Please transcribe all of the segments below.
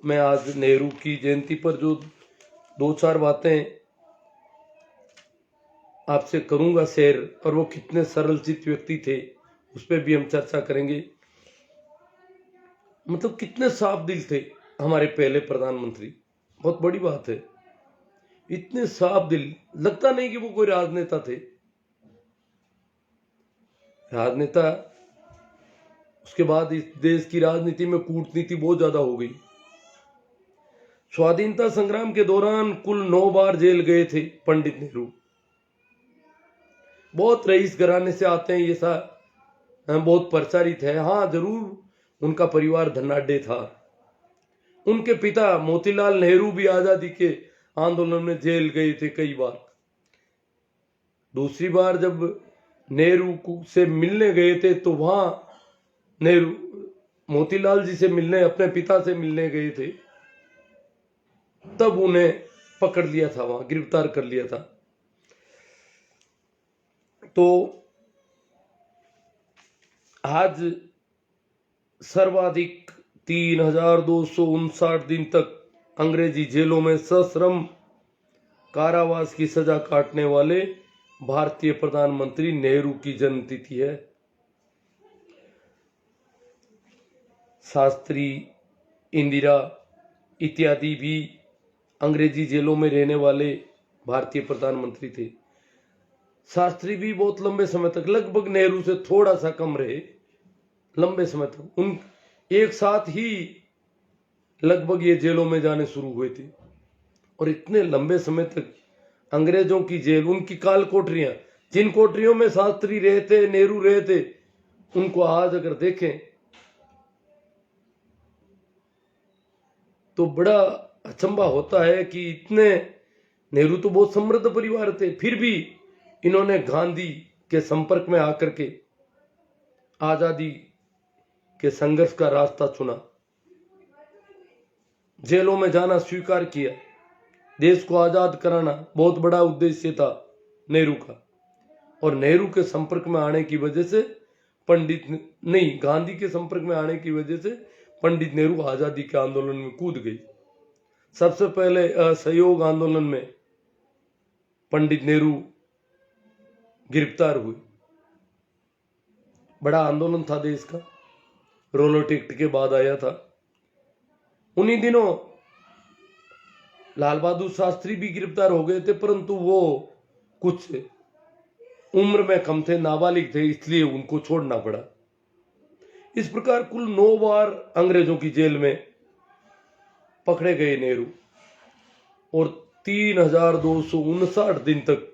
मैं आज नेहरू की जयंती पर जो दो चार बातें आपसे करूंगा शेयर, और वो कितने सरल चित्त व्यक्ति थे उस पर भी हम चर्चा करेंगे। मतलब कितने साफ दिल थे हमारे पहले प्रधानमंत्री, बहुत बड़ी बात है। इतने साफ दिल, लगता नहीं कि वो कोई राजनेता थे। राजनेता उसके बाद इस देश की राजनीति में कूटनीति बहुत ज्यादा हो गई। स्वाधीनता संग्राम के दौरान कुल 9 बार जेल गए थे पंडित नेहरू। बहुत रईस घराने से आते हैं, ये सा बहुत प्रचारित है। हाँ, जरूर उनका परिवार धनाढ्य था। उनके पिता मोतीलाल नेहरू भी आजादी के आंदोलन में जेल गए थे कई बार। दूसरी बार जब नेहरू से मिलने गए थे तो वहां नेहरू मोतीलाल जी से मिलने, अपने पिता से मिलने गए थे, तब उन्हें पकड़ लिया था, वहां गिरफ्तार कर लिया था। तो आज सर्वाधिक 3259 दिन तक अंग्रेजी जेलों में सश्रम कारावास की सजा काटने वाले भारतीय प्रधानमंत्री नेहरू की जन्मतिथि है। शास्त्री, इंदिरा इत्यादि भी अंग्रेजी जेलों में रहने वाले भारतीय प्रधानमंत्री थे। शास्त्री भी बहुत लंबे समय तक, लगभग नेहरू से थोड़ा सा कम रहे, लंबे समय तक उन एक साथ ही लगभग ये जेलों में जाने शुरू हुए थे। और इतने लंबे समय तक अंग्रेजों की जेल, उनकी काल कोठरियां, जिन कोठरियों में शास्त्री रहे थे, नेहरू रहे थे, उनको आज अगर देखें तो बड़ा अचंभा होता है कि इतने, नेहरू तो बहुत समृद्ध परिवार थे, फिर भी इन्होंने गांधी के संपर्क में आकर के आजादी के संघर्ष का रास्ता चुना, जेलों में जाना स्वीकार किया। देश को आजाद कराना बहुत बड़ा उद्देश्य था नेहरू का। और नेहरू के संपर्क में आने की वजह से गांधी के संपर्क में आने की वजह से पंडित नेहरू आजादी के आंदोलन में कूद गई। सबसे पहले असहयोग आंदोलन में पंडित नेहरू गिरफ्तार हुए। बड़ा आंदोलन था देश का, रोलेट एक्ट के बाद आया था। उन्हीं दिनों लाल बहादुर शास्त्री भी गिरफ्तार हो गए थे, परंतु वो कुछ उम्र में कम थे, नाबालिग थे, इसलिए उनको छोड़ना पड़ा। इस प्रकार कुल 9 बार अंग्रेजों की जेल में पकड़े गए नेहरू, और 3259 दिन तक,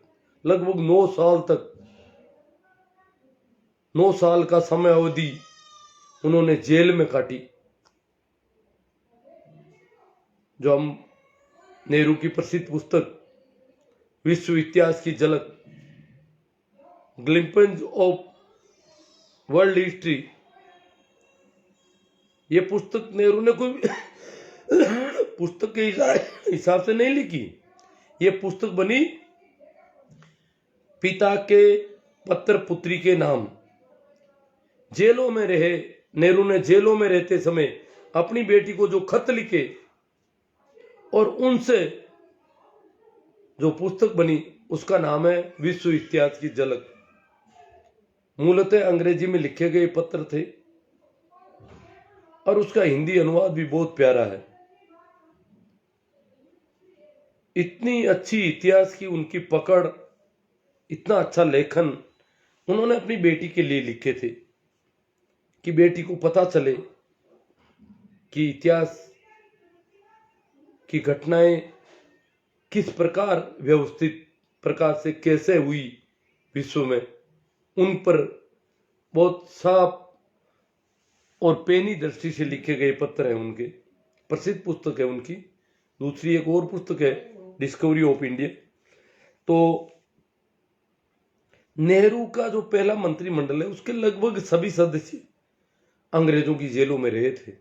लगभग 9 साल तक, 9 साल का समय अवधि उन्होंने जेल में काटी। जो हम नेहरू की प्रसिद्ध पुस्तक विश्व इतिहास की झलक, ग्लिम्पस ऑफ वर्ल्ड हिस्ट्री, ये पुस्तक नेहरू ने कोई पुस्तक के हिसाब से नहीं लिखी। ये पुस्तक बनी पिता के पत्र पुत्री के नाम। जेलों में रहे नेहरू ने, जेलों में रहते समय अपनी बेटी को जो खत लिखे और उनसे जो पुस्तक बनी, उसका नाम है विश्व इतिहास की झलक। मूलतः अंग्रेजी में लिखे गए पत्र थे और उसका हिंदी अनुवाद भी बहुत प्यारा है। इतनी अच्छी इतिहास की उनकी पकड़, इतना अच्छा लेखन उन्होंने अपनी बेटी के लिए लिखे थे कि बेटी को पता चले कि इतिहास की घटनाएं किस प्रकार व्यवस्थित प्रकार से कैसे हुई विश्व में। उन पर बहुत साफ और पेनी दृष्टि से लिखे गए पत्र हैं उनके। प्रसिद्ध पुस्तक है उनकी। दूसरी एक और पुस्तक है डिस्कवरी ऑफ इंडिया। तो नेहरू का जो पहला मंत्रिमंडल है, उसके लगभग सभी सदस्य अंग्रेजों की जेलों में रहे थे,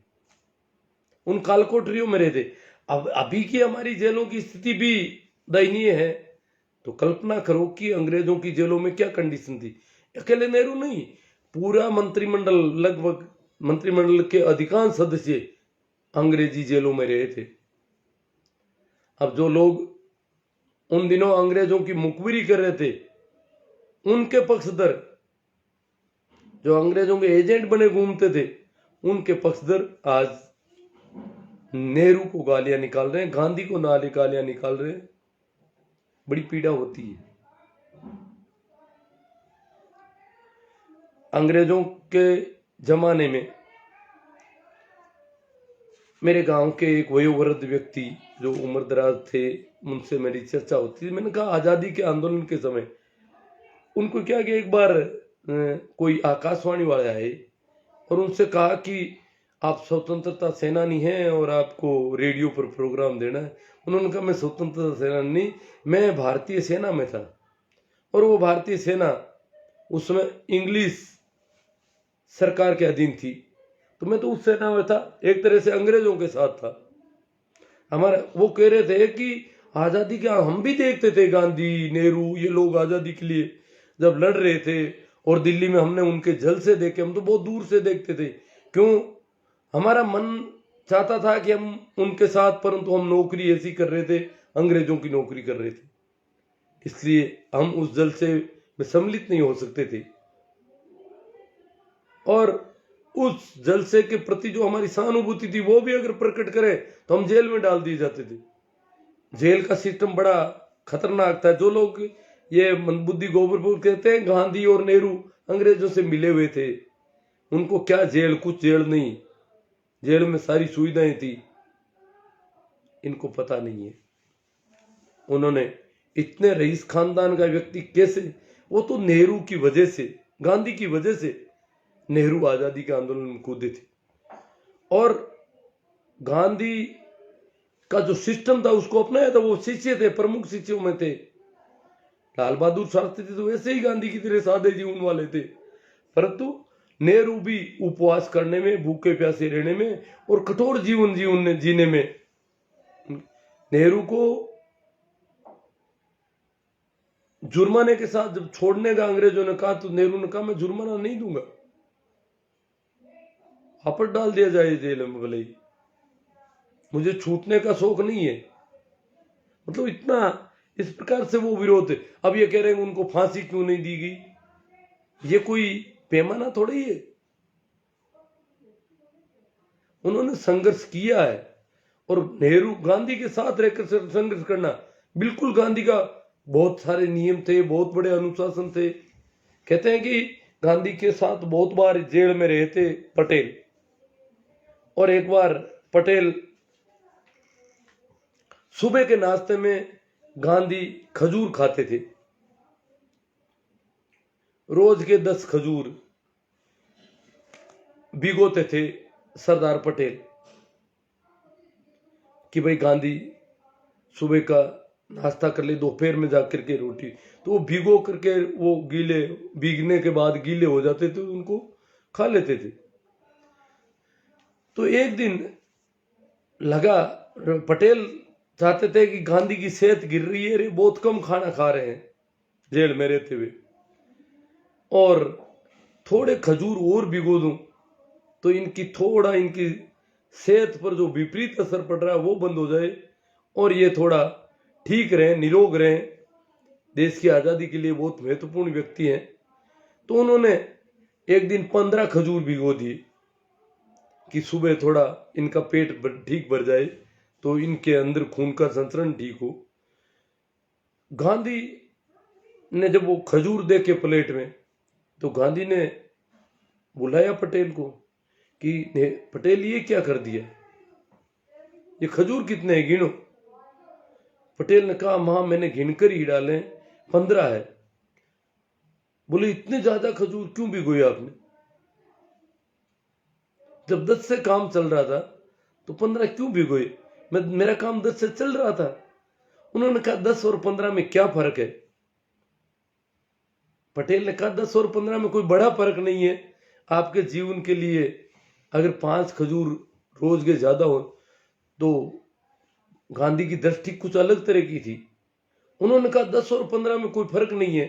उन कालकोठरियों में रहे थे। अब अभी की हमारी जेलों की स्थिति भी दयनीय है, तो कल्पना करो कि अंग्रेजों की जेलों में क्या कंडीशन थी। अकेले नेहरू नहीं, पूरा मंत्रिमंडल, लगभग मंत्रिमंडल के अधिकांश सदस्य अंग्रेजी जेलों में रहे थे। अब जो लोग उन दिनों अंग्रेजों की मुखबिरी कर रहे थे, उनके पक्षधर, जो अंग्रेजों के एजेंट बने घूमते थे, उनके पक्षधर आज नेहरू को गालियां निकाल रहे हैं, गांधी को नाले गालियां निकाल रहे हैं। बड़ी पीड़ा होती है। अंग्रेजों के जमाने में मेरे गांव के एक वयोवृद्ध व्यक्ति जो उम्र दराज थे, उनसे मेरी चर्चा होती थी। मैंने कहा आजादी के आंदोलन के समय उनको क्या कि एक बार कोई आकाशवाणी वाले आए और उनसे कहा कि आप स्वतंत्रता सेनानी हैं और आपको रेडियो पर प्रोग्राम देना है। उन्होंने कहा मैं स्वतंत्रता सेनानी नहीं, मैं भारतीय सेना में था। और वो भारतीय सेना उसमें इंग्लिश सरकार के अधीन थी, तो मैं तो उस सेना में था, एक तरह से अंग्रेजों के साथ था। हमारा वो कह रहे थे कि आजादी क्या, हम भी देखते थे गांधी, नेहरू, ये लोग आजादी के लिए जब लड़ रहे थे और दिल्ली में हमने उनके जलसे देखे, हम तो बहुत दूर से देखते थे। क्यों? हमारा मन चाहता था कि हम उनके साथ, परंतु हम नौकरी ऐसी कर रहे थे, अंग्रेजों की नौकरी कर रहे थे, इसलिए हम उस जलसे में सम्मिलित नहीं हो सकते थे। और उस जलसे के प्रति जो हमारी सहानुभूति थी वो भी अगर प्रकट करें तो हम जेल में डाल दिए जाते थे। जेल का सिस्टम बड़ा खतरनाक था। जो लोग ये मंदबुद्धि गोबरपुर कहते हैं गांधी और नेहरू अंग्रेजों से मिले हुए थे, उनको क्या जेल, कुछ जेल नहीं, जेल में सारी सुविधाएं थी, इनको पता नहीं है। उन्होंने इतने रईस खानदान का व्यक्ति कैसे, वो तो नेहरू की वजह से, गांधी की वजह से नेहरू आजादी के आंदोलन में कूदे थे। और गांधी का जो सिस्टम था उसको अपनाया था। वो शिष्य थे, प्रमुख शिष्यों में थे। लाल बहादुर शास्त्री थे तो वैसे ही गांधी की तरह सादे जीवन वाले थे, परंतु नेहरू भी उपवास करने में, भूखे प्यासे रहने में और कठोर जीवन जीने में। नेहरू को जुर्माने के साथ जब छोड़ने का अंग्रेजों ने कहा तो नेहरू ने कहा मैं जुर्माना नहीं दूंगा, वापस डाल दिया जाए जेल में, भले ही मुझे छूटने का शौक नहीं है। मतलब इतना इस प्रकार से वो विरोध है। अब ये कह रहे हैं उनको फांसी क्यों नहीं दी गई, ये कोई पैमाना थोड़ी है। उन्होंने संघर्ष किया है और नेहरू, गांधी के साथ रहकर संघर्ष करना, बिल्कुल गांधी का बहुत सारे नियम थे, बहुत बड़े अनुशासन थे। कहते हैं कि गांधी के साथ बहुत बार जेल में रहे थे पटेल, और एक बार पटेल सुबह के नाश्ते में गांधी खजूर खाते थे, रोज के 10 खजूर भिगोते थे सरदार पटेल कि भाई गांधी सुबह का नाश्ता कर ले, दोपहर में जाकर के रोटी, तो वो भिगो करके वो गीले, भीगने के बाद गीले हो जाते थे, उनको खा लेते थे। तो एक दिन लगा, पटेल चाहते थे कि गांधी की सेहत गिर रही है, बहुत कम खाना खा रहे हैं जेल में रहते हुए, और थोड़े खजूर और भिगो दूं तो इनकी सेहत पर जो विपरीत असर पड़ रहा है वो बंद हो जाए और ये थोड़ा ठीक रहे, निरोग रहे। देश की आजादी के लिए बहुत महत्वपूर्ण व्यक्ति हैं। तो उन्होंने एक दिन 15 खजूर भिगो दिए कि सुबह थोड़ा इनका पेट ठीक भर जाए, तो इनके अंदर खून का संचरण ठीक हो। गांधी ने जब वो खजूर देखे प्लेट में, तो गांधी ने बुलाया पटेल को कि पटेल ये क्या कर दिया, ये खजूर कितने हैं, गिनो। पटेल ने कहा मां मैंने गिनकर ही डाले, 15 है। बोले इतने ज्यादा खजूर क्यों भिगोए आपने, जब 10 से काम चल रहा था तो 15 क्यों भिगोए, मेरा काम 10 से चल रहा था। उन्होंने कहा 10 और 15 में क्या फर्क है। पटेल ने कहा 10 और 15 में कोई बड़ा फर्क नहीं है, आपके जीवन के लिए अगर 5 खजूर रोज के ज्यादा हो तो गांधी की दृष्टि कुछ अलग तरह की थी। उन्होंने कहा 10 और 15 में कोई फर्क नहीं है,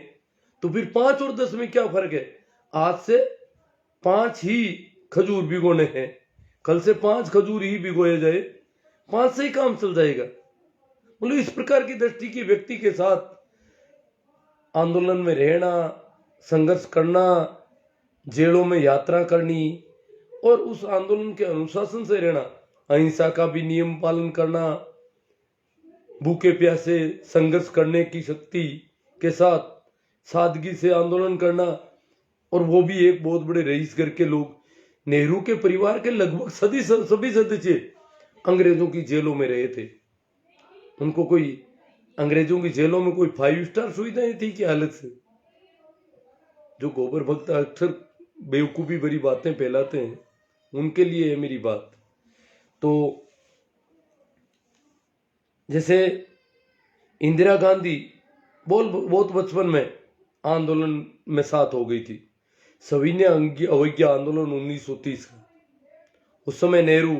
तो फिर 5 और 10 में क्या फर्क है। आज से 5 ही खजूर भिगोने हैं, कल से 5 खजूर ही भिगोए जाए, 5 से ही काम चल जाएगा। मतलब इस प्रकार की दृष्टि के व्यक्ति के साथ आंदोलन में रहना, संघर्ष करना, जेलों में यात्रा करनी और उस आंदोलन के अनुशासन से रहना, अहिंसा का भी नियम पालन करना, भूखे प्यासे संघर्ष करने की शक्ति के साथ सादगी से आंदोलन करना, और वो भी एक बहुत बड़े रईस घर के लोग। नेहरू के परिवार के लगभग सभी सदस्य अंग्रेजों की जेलों में रहे थे। उनको कोई अंग्रेजों की जेलों में कोई 5 स्टार सुविधाएं थी क्या हालत से? जो गोबर भक्त अक्सर बेवकूफी भरी बातें फैलाते हैं, उनके लिए है मेरी बात। तो जैसे इंदिरा गांधी बहुत बचपन में आंदोलन में साथ हो गई थी। सविनय अवज्ञा आंदोलन 1930 का, उस समय नेहरू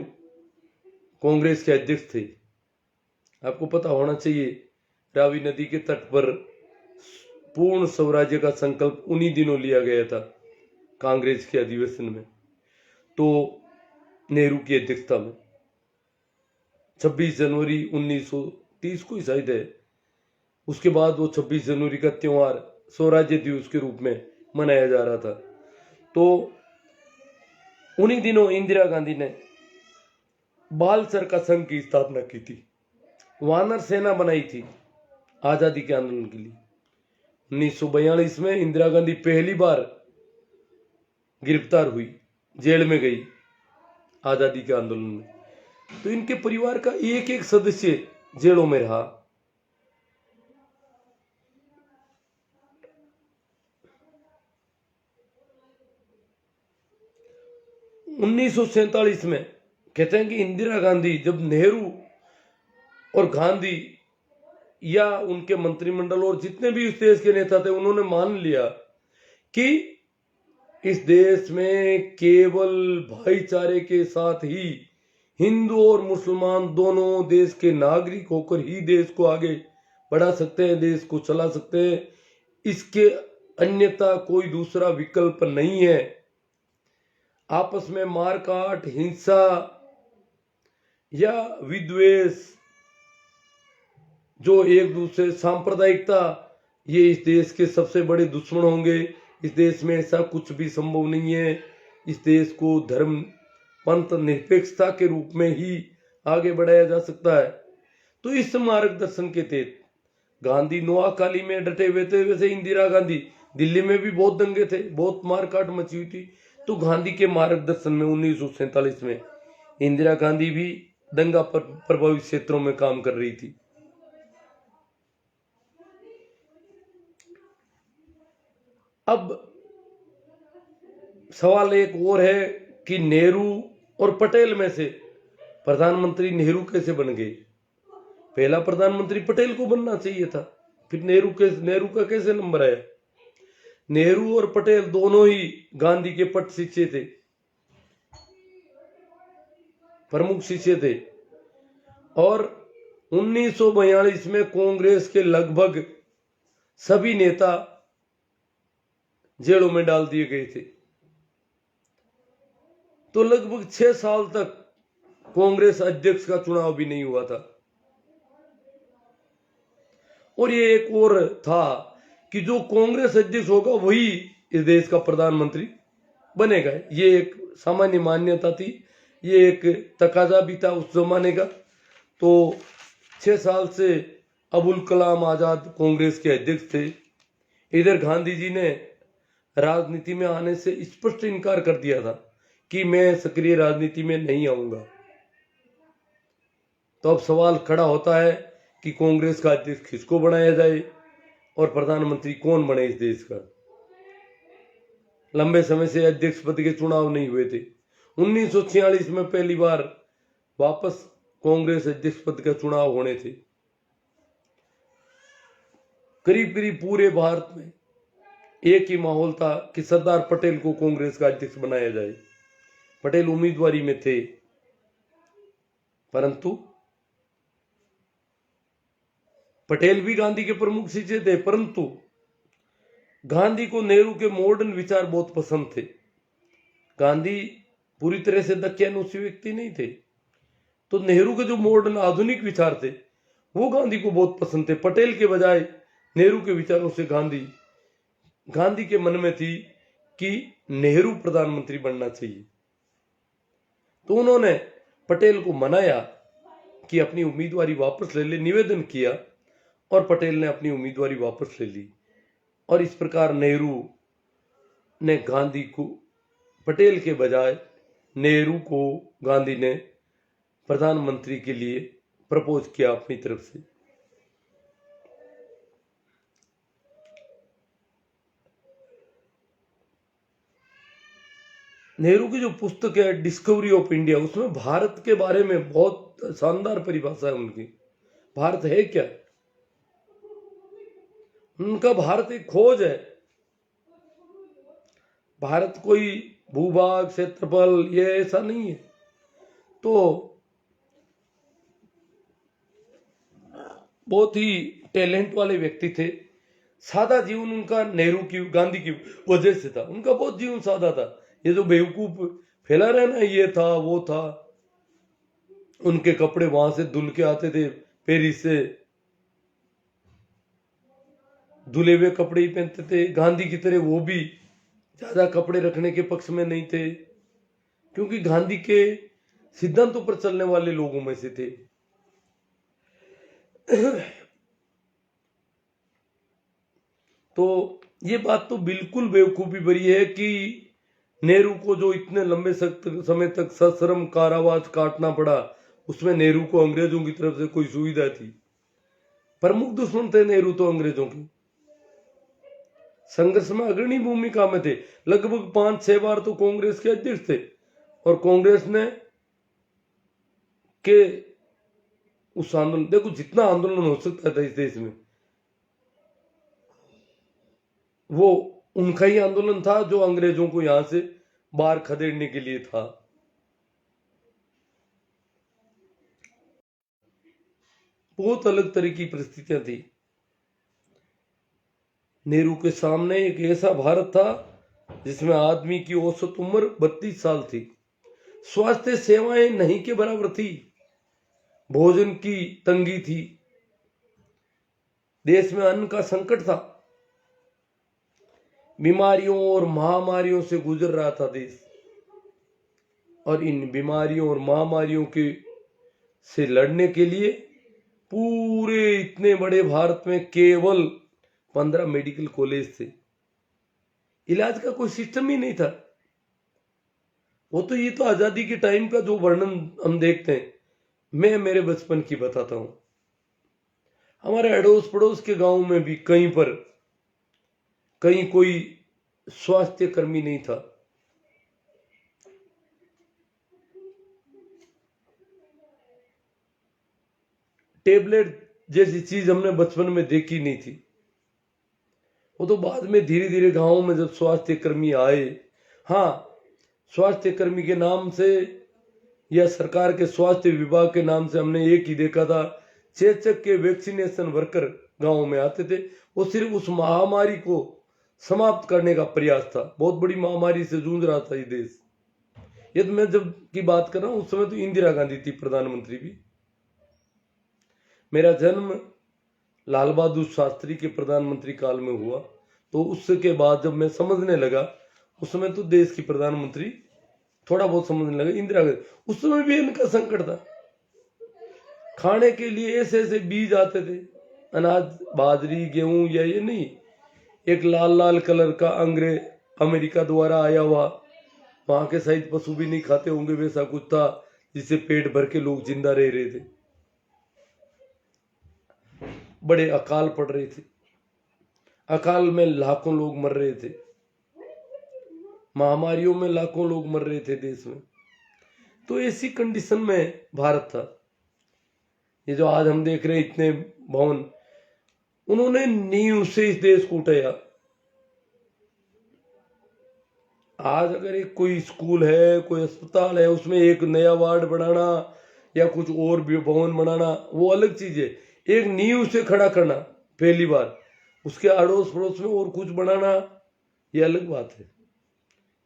कांग्रेस के अध्यक्ष थे। आपको पता होना चाहिए, रावी नदी के तट पर पूर्ण स्वराज्य का संकल्प उन्हीं दिनों लिया गया था कांग्रेस के अधिवेशन में, तो नेहरू की अध्यक्षता में 26 जनवरी 1930 को ही शायद है। उसके बाद वो 26 जनवरी का त्योहार स्वराज्य दिवस के रूप में मनाया जा रहा था। तो उन्हीं दिनों इंदिरा गांधी ने बाल चरखा संघ की स्थापना की थी, वानर सेना बनाई थी आजादी के आंदोलन के लिए। 1942 में इंदिरा गांधी पहली बार गिरफ्तार हुई, जेल में गई आजादी के आंदोलन में। तो इनके परिवार का एक एक सदस्य जेलों में रहा। उन्नीस में कहते हैं कि इंदिरा गांधी, जब नेहरू और गांधी या उनके मंत्रिमंडल और जितने भी उस देश के नेता थे, उन्होंने मान लिया कि इस देश में केवल भाईचारे के साथ ही हिंदू और मुसलमान दोनों देश के नागरिक होकर ही देश को आगे बढ़ा सकते हैं, देश को चला सकते हैं। इसके अन्यथा कोई दूसरा विकल्प नहीं है। आपस में मारकाट, हिंसा या विद्वेष, जो एक दूसरे सांप्रदायिकता, ये इस देश के सबसे बड़े दुश्मन होंगे। इस देश में ऐसा कुछ भी संभव नहीं है। इस देश को धर्म पंथ निरपेक्षता के रूप में ही आगे बढ़ाया जा सकता है। तो इस मार्गदर्शन के तहत गांधी नोआखाली में डटे हुए थे। वैसे इंदिरा गांधी, दिल्ली में भी बहुत दंगे थे, बहुत मारकाट मची हुई थी। तो गांधी के मार्गदर्शन में 1947 में इंदिरा गांधी भी दंगा प्रभावित क्षेत्रों में काम कर रही थी। अब सवाल एक और है कि नेहरू और पटेल में से प्रधानमंत्री नेहरू कैसे बन गए? पहला प्रधानमंत्री पटेल को बनना चाहिए था, फिर नेहरू का कैसे नंबर आया? नेहरू और पटेल दोनों ही गांधी के पट शिष्य थे, प्रमुख शिष्य थे। और 1942 में कांग्रेस के लगभग सभी नेता जेलों में डाल दिए गए थे। तो लगभग 6 साल तक कांग्रेस अध्यक्ष का चुनाव भी नहीं हुआ था। और ये एक और था कि जो कांग्रेस अध्यक्ष होगा वही इस देश का प्रधानमंत्री बनेगा। ये एक सामान्य मान्यता थी, ये एक तकाजा भी था उस जमाने का। तो 6 साल से अबुल कलाम आजाद कांग्रेस के अध्यक्ष थे। इधर गांधी जी ने राजनीति में आने से स्पष्ट इनकार कर दिया था कि मैं सक्रिय राजनीति में नहीं आऊंगा। तो अब सवाल खड़ा होता है कि कांग्रेस का अध्यक्ष किसको बनाया जाए और प्रधानमंत्री कौन बने इस देश का। लंबे समय से अध्यक्ष पद के चुनाव नहीं हुए थे। 1946 में पहली बार वापस कांग्रेस अध्यक्ष पद का चुनाव होने थे। करीब करीब पूरे भारत में एक ही माहौल था कि सरदार पटेल को कांग्रेस का अध्यक्ष बनाया जाए। पटेल उम्मीदवारी में थे, परंतु पटेल भी गांधी के प्रमुख शिष्य थे, परंतु गांधी को नेहरू के मॉडर्न विचार बहुत पसंद थे। गांधी पूरी तरह से दकियानुसी व्यक्ति नहीं थे। तो नेहरू के जो मॉडर्न आधुनिक विचार थे वो गांधी को बहुत पसंद थे। पटेल के बजाय नेहरू के विचारों से गांधी के मन में थी कि नेहरू प्रधानमंत्री बनना चाहिए। तो उन्होंने पटेल को मनाया कि अपनी उम्मीदवारी वापस ले ले, निवेदन किया और पटेल ने अपनी उम्मीदवारी वापस ले ली। और इस प्रकार नेहरू ने गांधी को, पटेल के बजाय नेहरू को गांधी ने प्रधानमंत्री के लिए प्रपोज किया अपनी तरफ से। नेहरू की जो पुस्तक है डिस्कवरी ऑफ इंडिया, उसमें भारत के बारे में बहुत शानदार परिभाषा है उनकी। भारत है क्या? उनका भारत एक खोज है। भारत कोई भूभाग, क्षेत्रफल, ये ऐसा नहीं है। तो बहुत ही टैलेंट वाले व्यक्ति थे। सादा जीवन उनका नेहरू की, गांधी की वजह से था। उनका बहुत जीवन सादा था। ये जो बेवकूफ फैला रहे ना, ये था वो था, उनके कपड़े वहां से धुल के आते थे, पेरिस से धुले हुए कपड़े ही पहनते थे। गांधी की तरह वो भी ज्यादा कपड़े रखने के पक्ष में नहीं थे, क्योंकि गांधी के सिद्धांतों पर चलने वाले लोगों में से थे। तो ये बात तो बिल्कुल बेवकूफी भरी है कि नेहरू को जो इतने लंबे समय तक सश्रम कारावास काटना पड़ा, उसमें नेहरू को अंग्रेजों की तरफ से कोई सुविधा थी। प्रमुख दुश्मन थे नेहरू तो अंग्रेजों के। संघर्ष में अग्रणी भूमिका में थे। लगभग 5-6 बार तो कांग्रेस के अध्यक्ष थे। और कांग्रेस ने के उस आंदोलन, देखो जितना आंदोलन हो सकता था इस देश में, वो उनका ही आंदोलन था जो अंग्रेजों को यहां से बाहर खदेड़ने के लिए था। बहुत अलग तरह की परिस्थितियां थी। नेहरू के सामने एक ऐसा भारत था जिसमें आदमी की औसत उम्र 32 साल थी। स्वास्थ्य सेवाएं नहीं के बराबर थी। भोजन की तंगी थी। देश में अन्न का संकट था। बीमारियों और महामारियों से गुजर रहा था देश। और इन बीमारियों और महामारियों के से लड़ने के लिए पूरे इतने बड़े भारत में केवल 15 मेडिकल कॉलेज थे। इलाज का कोई सिस्टम ही नहीं था। वो तो ये तो आजादी के टाइम का जो वर्णन हम देखते हैं, मैं मेरे बचपन की बताता हूं। हमारे अड़ोस पड़ोस के गांव में भी कहीं कोई स्वास्थ्य कर्मी नहीं था। टेबलेट जैसी चीज हमने बचपन में देखी नहीं थी। वो तो बाद में धीरे धीरे गांवों में जब स्वास्थ्य कर्मी आए, हाँ, स्वास्थ्य कर्मी के नाम से या सरकार के स्वास्थ्य विभाग के नाम से हमने एक ही देखा था, चेचक के वैक्सीनेशन वर्कर गांवों में आते थे। वो सिर्फ उस महामारी को समाप्त करने का प्रयास था। बहुत बड़ी महामारी से जूझ रहा था ये देश। ये तो मैं जब की बात कर रहा हूं, उस समय तो इंदिरा गांधी थी प्रधानमंत्री भी। मेरा जन्म लाल बहादुर शास्त्री के प्रधानमंत्री काल में हुआ, तो उसके बाद जब मैं समझने लगा, उस समय तो देश की प्रधानमंत्री थोड़ा बहुत समझने लगा इंदिरा गांधी। उस समय भी इनका संकट था। खाने के लिए ऐसे ऐसे बीज आते थे, अनाज, बाजरी, गेहूं, या ये नहीं, एक लाल लाल कलर का अमेरिका द्वारा आया हुआ, वहां के शायद पशु भी नहीं खाते होंगे, वैसा कुछ था जिससे पेट भर के लोग जिंदा रह रहे थे। बड़े अकाल पड़ रहे थे। अकाल में लाखों लोग मर रहे थे। महामारियों में लाखों लोग मर रहे थे देश में। तो ऐसी कंडीशन में भारत था। ये जो आज हम देख रहे हैं इतने भवन, उन्होंने नींव से इस देश को उठाया। आज अगर एक कोई स्कूल है, कोई अस्पताल है, उसमें एक नया वार्ड बनाना या कुछ और भी भवन बनाना, वो अलग चीज है। एक नींव से खड़ा करना पहली बार, उसके अड़ोस पड़ोस में और कुछ बनाना, ये अलग बात है।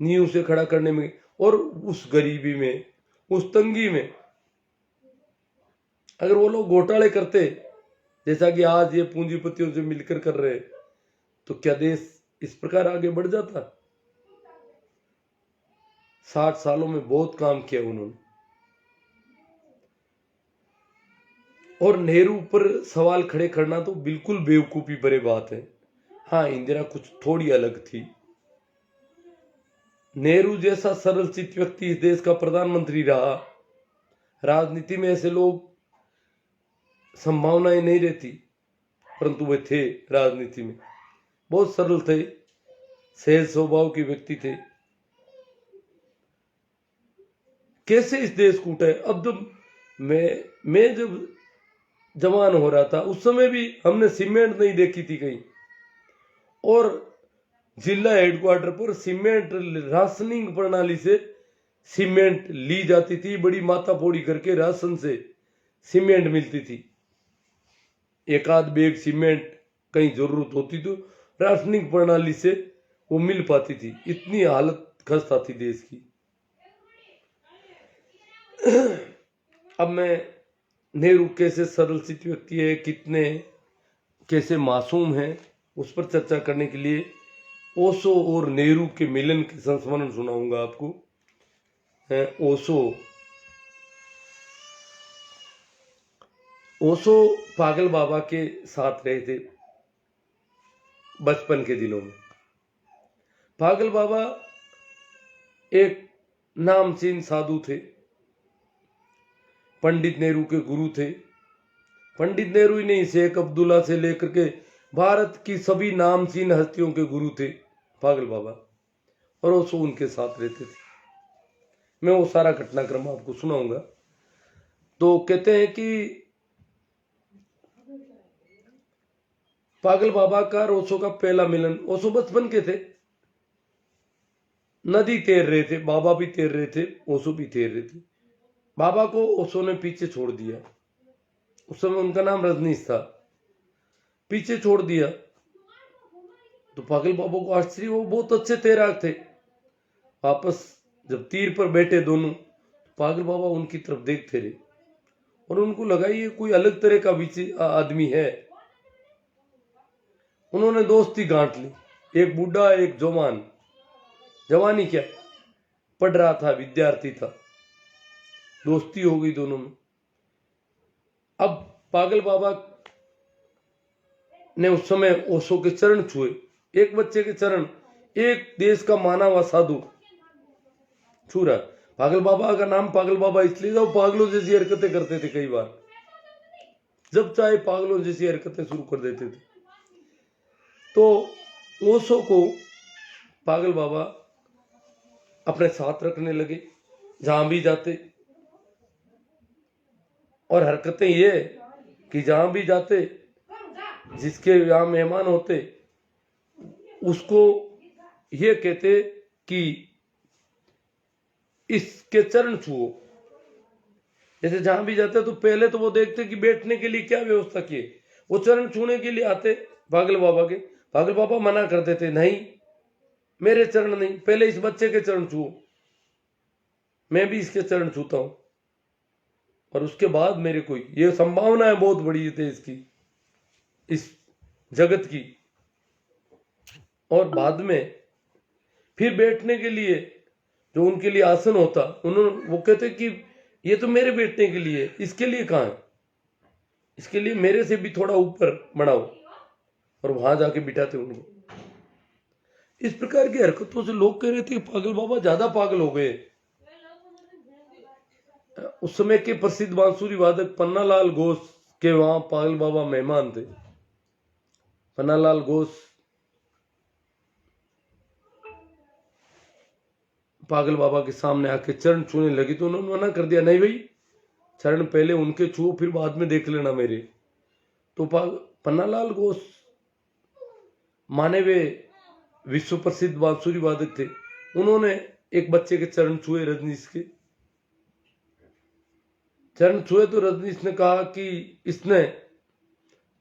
नींव से खड़ा करने में और उस गरीबी में, उस तंगी में अगर वो लोग घोटाले करते जैसा कि आज ये पूंजीपतियों से मिलकर कर रहे, तो क्या देश इस प्रकार आगे बढ़ जाता? 60 सालों में बहुत काम किया उन्होंने। और नेहरू पर सवाल खड़े करना तो बिल्कुल बेवकूफी भरी बात है। हाँ, इंदिरा कुछ थोड़ी अलग थी। नेहरू जैसा सरल चित्त व्यक्ति इस देश का प्रधानमंत्री रहा। राजनीति में ऐसे लोग संभावनाएं नहीं रहती, परंतु वे थे राजनीति में। बहुत सरल थे, सहज स्वभाव के व्यक्ति थे। कैसे इस देश को उठाए? अब जब मैं जब जवान हो रहा था उस समय भी हमने सीमेंट नहीं देखी थी कहीं, और जिला हेडक्वार्टर पर सीमेंट राशनिंग प्रणाली से सीमेंट ली जाती थी। बड़ी माताफोड़ी करके राशन से सीमेंट मिलती थी। एक आध बैग सीमेंट कहीं जरूरत होती तो राशनिंग प्रणाली से वो मिल पाती थी। इतनी हालत खस्ता थी देश की। अब मैं नेहरू कैसे सरल चित्त व्यक्ति है, कितने कैसे मासूम है, उस पर चर्चा करने के लिए ओशो और नेहरू के मिलन के संस्मरण सुनाऊंगा आपको। ओशो पागल बाबा के साथ रहे थे बचपन के दिनों में। पागल बाबा एक नामचीन साधु थे, पंडित नेहरू के गुरु थे। पंडित नेहरू ही नहीं, शेख अब्दुल्ला से लेकर के भारत की सभी नामचीन हस्तियों के गुरु थे पागल बाबा, और ओशो उनके साथ रहते थे। मैं वो सारा घटनाक्रम आपको सुनाऊंगा। तो कहते हैं कि पागल बाबा का और ओशो का पहला मिलन, ओशो बचपन के थे, नदी तैर रहे थे, बाबा भी तैर रहे थे, ओशो भी तैर रहे थे। बाबा को ओशो ने पीछे छोड़ दिया। उस समय उनका नाम रजनीश था। पीछे छोड़ दिया तो पागल बाबा को आश्चर्य, वो बहुत अच्छे तैराक थे। वापस जब तीर पर बैठे दोनों, पागल बाबा उनकी तरफ देखते रहे और उनको लगा ये कोई अलग तरह का आदमी है। उन्होंने दोस्ती गांठ ली, एक बूढ़ा एक जवान। जवानी क्या, पढ़ रहा था, विद्यार्थी था। दोस्ती हो गई दोनों में। अब पागल बाबा ने उस समय ओशो के चरण छुए, एक बच्चे के चरण, एक देश का माना हुआ साधु छू रहा। पागल बाबा का नाम पागल बाबा इसलिए था, वो पागलों जैसी हरकतें करते थे। कई बार जब चाहे पागलों जैसी हरकतें शुरू कर देते थे। तो ओशो को पागल बाबा अपने साथ रखने लगे जहां भी जाते, और हरकतें ये कि जहां भी जाते, जिसके यहां मेहमान होते, उसको ये कहते कि इसके चरण छुओ। जैसे जहां भी जाते तो पहले तो वो देखते कि बैठने के लिए क्या व्यवस्था की है। वो चरण छूने के लिए आते पागल बाबा के, पागल बाबा मना कर देते, नहीं मेरे चरण नहीं, पहले इस बच्चे के चरण छुओ, मैं भी इसके चरण छूता हूं, और उसके बाद मेरे को। ये संभावना है बहुत बड़ी थे इसकी, इस जगत की। और बाद में फिर बैठने के लिए जो उनके लिए आसन होता, उन्होंने वो कहते कि ये तो मेरे बैठने के लिए, इसके लिए कहां है, इसके लिए मेरे से भी थोड़ा ऊपर बढ़ाओ, और वहां जाके बिठाते उनको। इस प्रकार की हरकतों से लोग कह रहे थे पागल बाबा ज्यादा पागल हो गए। उस समय के प्रसिद्ध बांसुरी वादक पन्नालाल घोष के वहां पागल बाबा मेहमान थे। पन्नालाल घोष पागल बाबा के सामने आके चरण छूने लगी तो उन्होंने मना कर दिया, नहीं भाई, चरण पहले उनके छुओ, फिर बाद में देख लेना मेरे। तो पन्नालाल घोष माने वे विश्व प्रसिद्ध बांसुरी वादक थे, उन्होंने एक बच्चे के चरण छुए, रजनीश के चरण छुए। तो रजनीश ने कहा कि इसने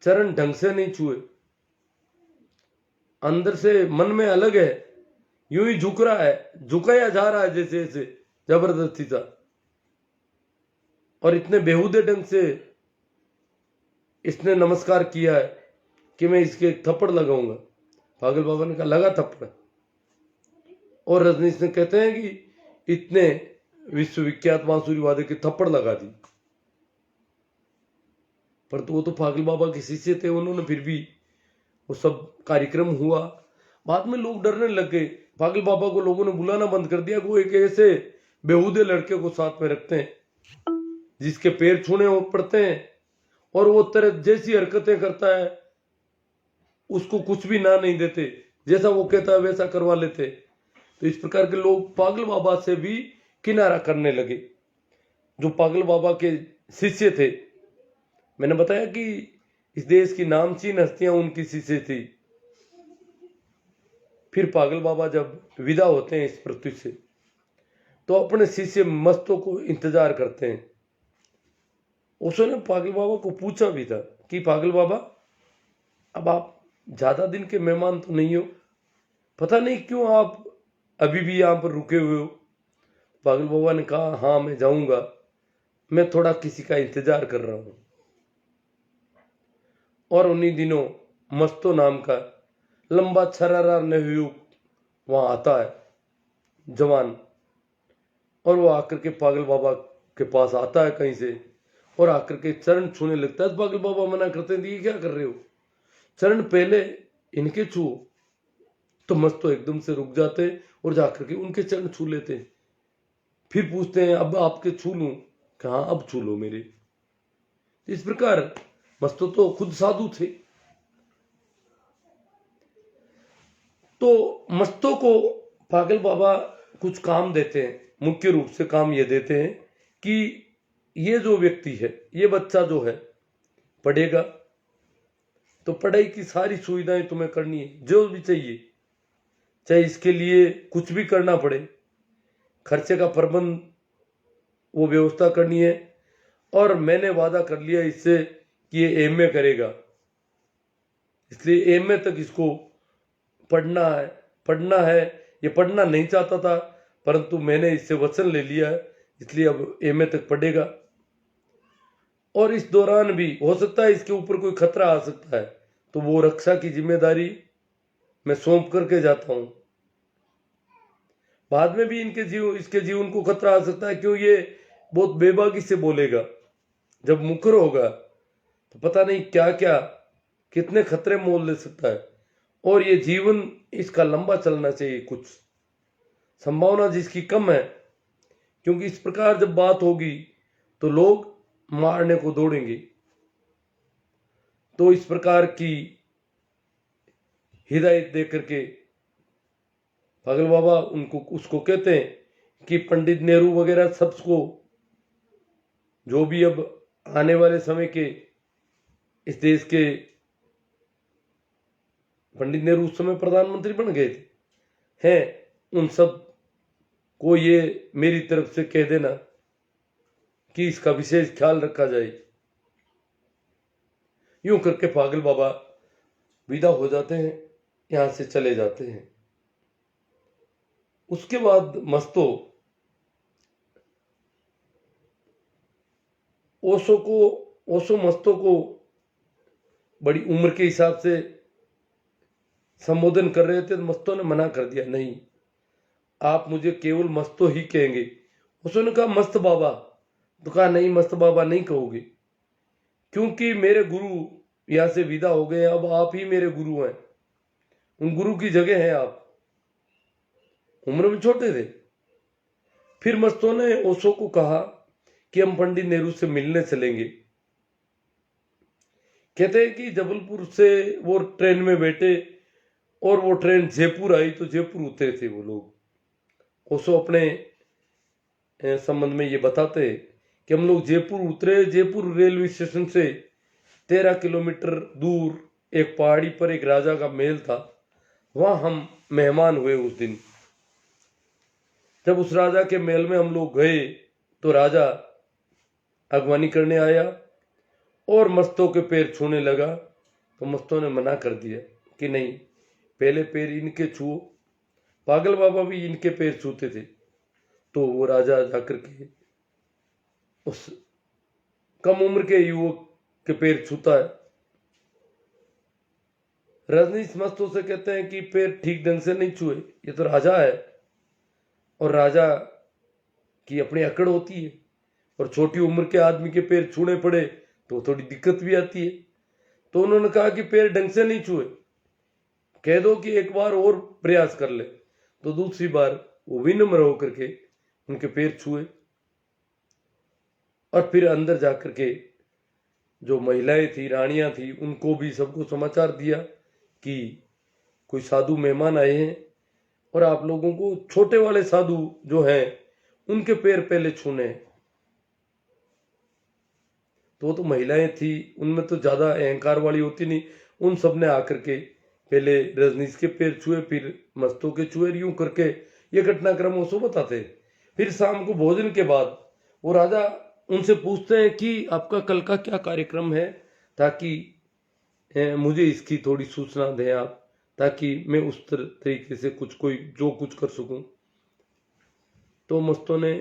चरण ढंग से नहीं छुए, अंदर से मन में अलग है यूं ही झुक रहा है, झुकाया जा रहा है जैसे जैसे जबरदस्ती था, और इतने बेहुदे ढंग से इसने नमस्कार किया है कि मैं इसके एक थप्पड़ लगाऊंगा। पागल बाबा ने कहा लगा थप्पड़। और रजनीश ने कहते हैं कि इतने विश्वविख्यात बांसुरी वादक के थप्पड़ लगा दी। पर तो वो तो पागल बाबा के शिष्य थे, उन्होंने फिर भी वो सब कार्यक्रम हुआ। बाद में लोग डरने लग गए, पागल बाबा को लोगों ने बुलाना बंद कर दिया। वो एक ऐसे बेहुदे लड़के को साथ में रखते हैं जिसके पैर छूने पड़ते हैं, और वो तरह जैसी हरकतें करता है उसको कुछ भी ना नहीं देते, जैसा वो कहता है वैसा करवा लेते। तो इस प्रकार के लोग पागल बाबा से भी किनारा करने लगे। जो पागल बाबा के शिष्य थे, मैंने बताया कि इस देश की नामचीन हस्तियां उनकी शिष्य थी। फिर पागल बाबा जब विदा होते हैं इस पृथ्वी से, तो अपने शिष्य मस्तों को इंतजार करते हैं। उसने पागल बाबा को पूछा भी था कि पागल बाबा, अब आप ज्यादा दिन के मेहमान तो नहीं हो, पता नहीं क्यों आप अभी भी यहां पर रुके हुए हो। पागल बाबा ने कहा हाँ मैं जाऊंगा, मैं थोड़ा किसी का इंतजार कर रहा हूं। और उन्हीं दिनों मस्तो नाम का लंबा छरारा नवयुवक वहां आता है, जवान, और वो आकर के पागल बाबा के पास आता है कहीं से, और आकर के चरण छूने लगता है। पागल बाबा मना करते हैं, ये क्या कर रहे हो, चरण पहले इनके छू। तो मस्तो एकदम से रुक जाते और जाकर के उनके चरण छू लेते। फिर पूछते हैं अब आपके छू लूं, कहा अब छू लो मेरे। इस प्रकार मस्तो तो खुद साधु थे। तो मस्तों को पागल बाबा कुछ काम देते हैं। मुख्य रूप से काम ये देते हैं कि ये जो व्यक्ति है, ये बच्चा जो है पढ़ेगा तो पढ़ाई की सारी सुविधाएं तुम्हें करनी है, जो भी चाहिए, चाहे इसके लिए कुछ भी करना पड़े, खर्चे का प्रबंध वो व्यवस्था करनी है। और मैंने वादा कर लिया इससे कि ये एमए करेगा, इसलिए एमए तक इसको पढ़ना है। ये पढ़ना नहीं चाहता था, परंतु मैंने इससे वचन ले लिया है, इसलिए अब एमए तक पढ़ेगा। और इस दौरान भी हो सकता है इसके ऊपर कोई खतरा आ सकता है, तो वो रक्षा की जिम्मेदारी मैं सौंप करके जाता हूं। बाद में भी इसके जीवन को खतरा आ सकता है, क्यों ये बहुत बेबाकी से बोलेगा। जब मुकर होगा तो पता नहीं क्या क्या कितने खतरे मोल ले सकता है। और ये जीवन इसका लंबा चलना चाहिए, कुछ संभावना जिसकी कम है, क्योंकि इस प्रकार जब बात होगी तो लोग मारने को दौड़ेंगे। तो इस प्रकार की हिदायत दे करके पागल बाबा उसको कहते हैं कि पंडित नेहरू वगैरह सबको, जो भी अब आने वाले समय के इस देश के, पंडित नेहरू उस समय प्रधानमंत्री बन गए थे, हैं, उन सब को ये मेरी तरफ से कह देना कि इसका विशेष ख्याल रखा जाए। यूं करके पागल बाबा विदा हो जाते हैं, यहां से चले जाते हैं। उसके बाद ओशो मस्तो को बड़ी उम्र के हिसाब से संबोधन कर रहे थे, तो मस्तो ने मना कर दिया, नहीं आप मुझे केवल मस्तो ही कहेंगे। ओशो ने कहा मस्त बाबा, तो कहा नहीं मस्त बाबा नहीं कहोगे, क्योंकि मेरे गुरु यहां से विदा हो गए, अब आप ही मेरे गुरु हैं, उन गुरु की जगह है आप। उम्र में छोटे थे। फिर मस्तों ने ओशो को कहा कि हम पंडित नेहरू से मिलने चलेंगे। कहते हैं कि जबलपुर से वो ट्रेन में बैठे और वो ट्रेन जयपुर आई, तो जयपुर उतरे थे वो लोग। ओशो अपने संबंध में ये बताते कि हम लोग जयपुर उतरे। जयपुर रेलवे स्टेशन से 13 किलोमीटर दूर एक पहाड़ी पर एक राजा का महल था, वहां हम मेहमान हुए उस दिन। जब उस राजा के महल में हम लोग गए तो राजा अगवानी करने आया और मस्तों के पैर छूने लगा, तो मस्तों ने मना कर दिया कि नहीं, पहले पैर इनके छुओ, पागल बाबा भी इनके पैर छूते थे। तो वो राजा जाकर के उस कम उम्र के युवक के पैर छूता है। रजनीश मस्तों से कहते हैं कि पैर ठीक ढंग से नहीं छुए, ये तो राजा है और राजा की अपनी अकड़ होती है, और छोटी उम्र के आदमी के पैर छूने पड़े तो थोड़ी दिक्कत भी आती है। तो उन्होंने कहा कि पैर ढंग से नहीं छुए, कह दो कि एक बार और प्रयास कर ले। तो दूसरी बार वो विनम्र होकर के उनके पैर छुए, और फिर अंदर जाकर के जो महिलाएं थी, रानियां थी, उनको भी सबको समाचार दिया कि कोई साधु मेहमान आए हैं और आप लोगों को छोटे वाले साधु जो हैं उनके पैर पहले छूने हैं। तो महिलाएं थी, उनमें तो ज्यादा अहंकार वाली होती नहीं, उन सब ने आकर के पहले रजनीश के पैर छुए, फिर मस्तों के छुए, यूं करके ये घटनाक्रम उसको बताते। फिर शाम को भोजन के बाद वो राजा उनसे पूछते हैं कि आपका कल का क्या कार्यक्रम है, ताकि मुझे इसकी थोड़ी सूचना दें आप, ताकि मैं उस तरीके से जो कुछ कर सकूं। तो मस्तों ने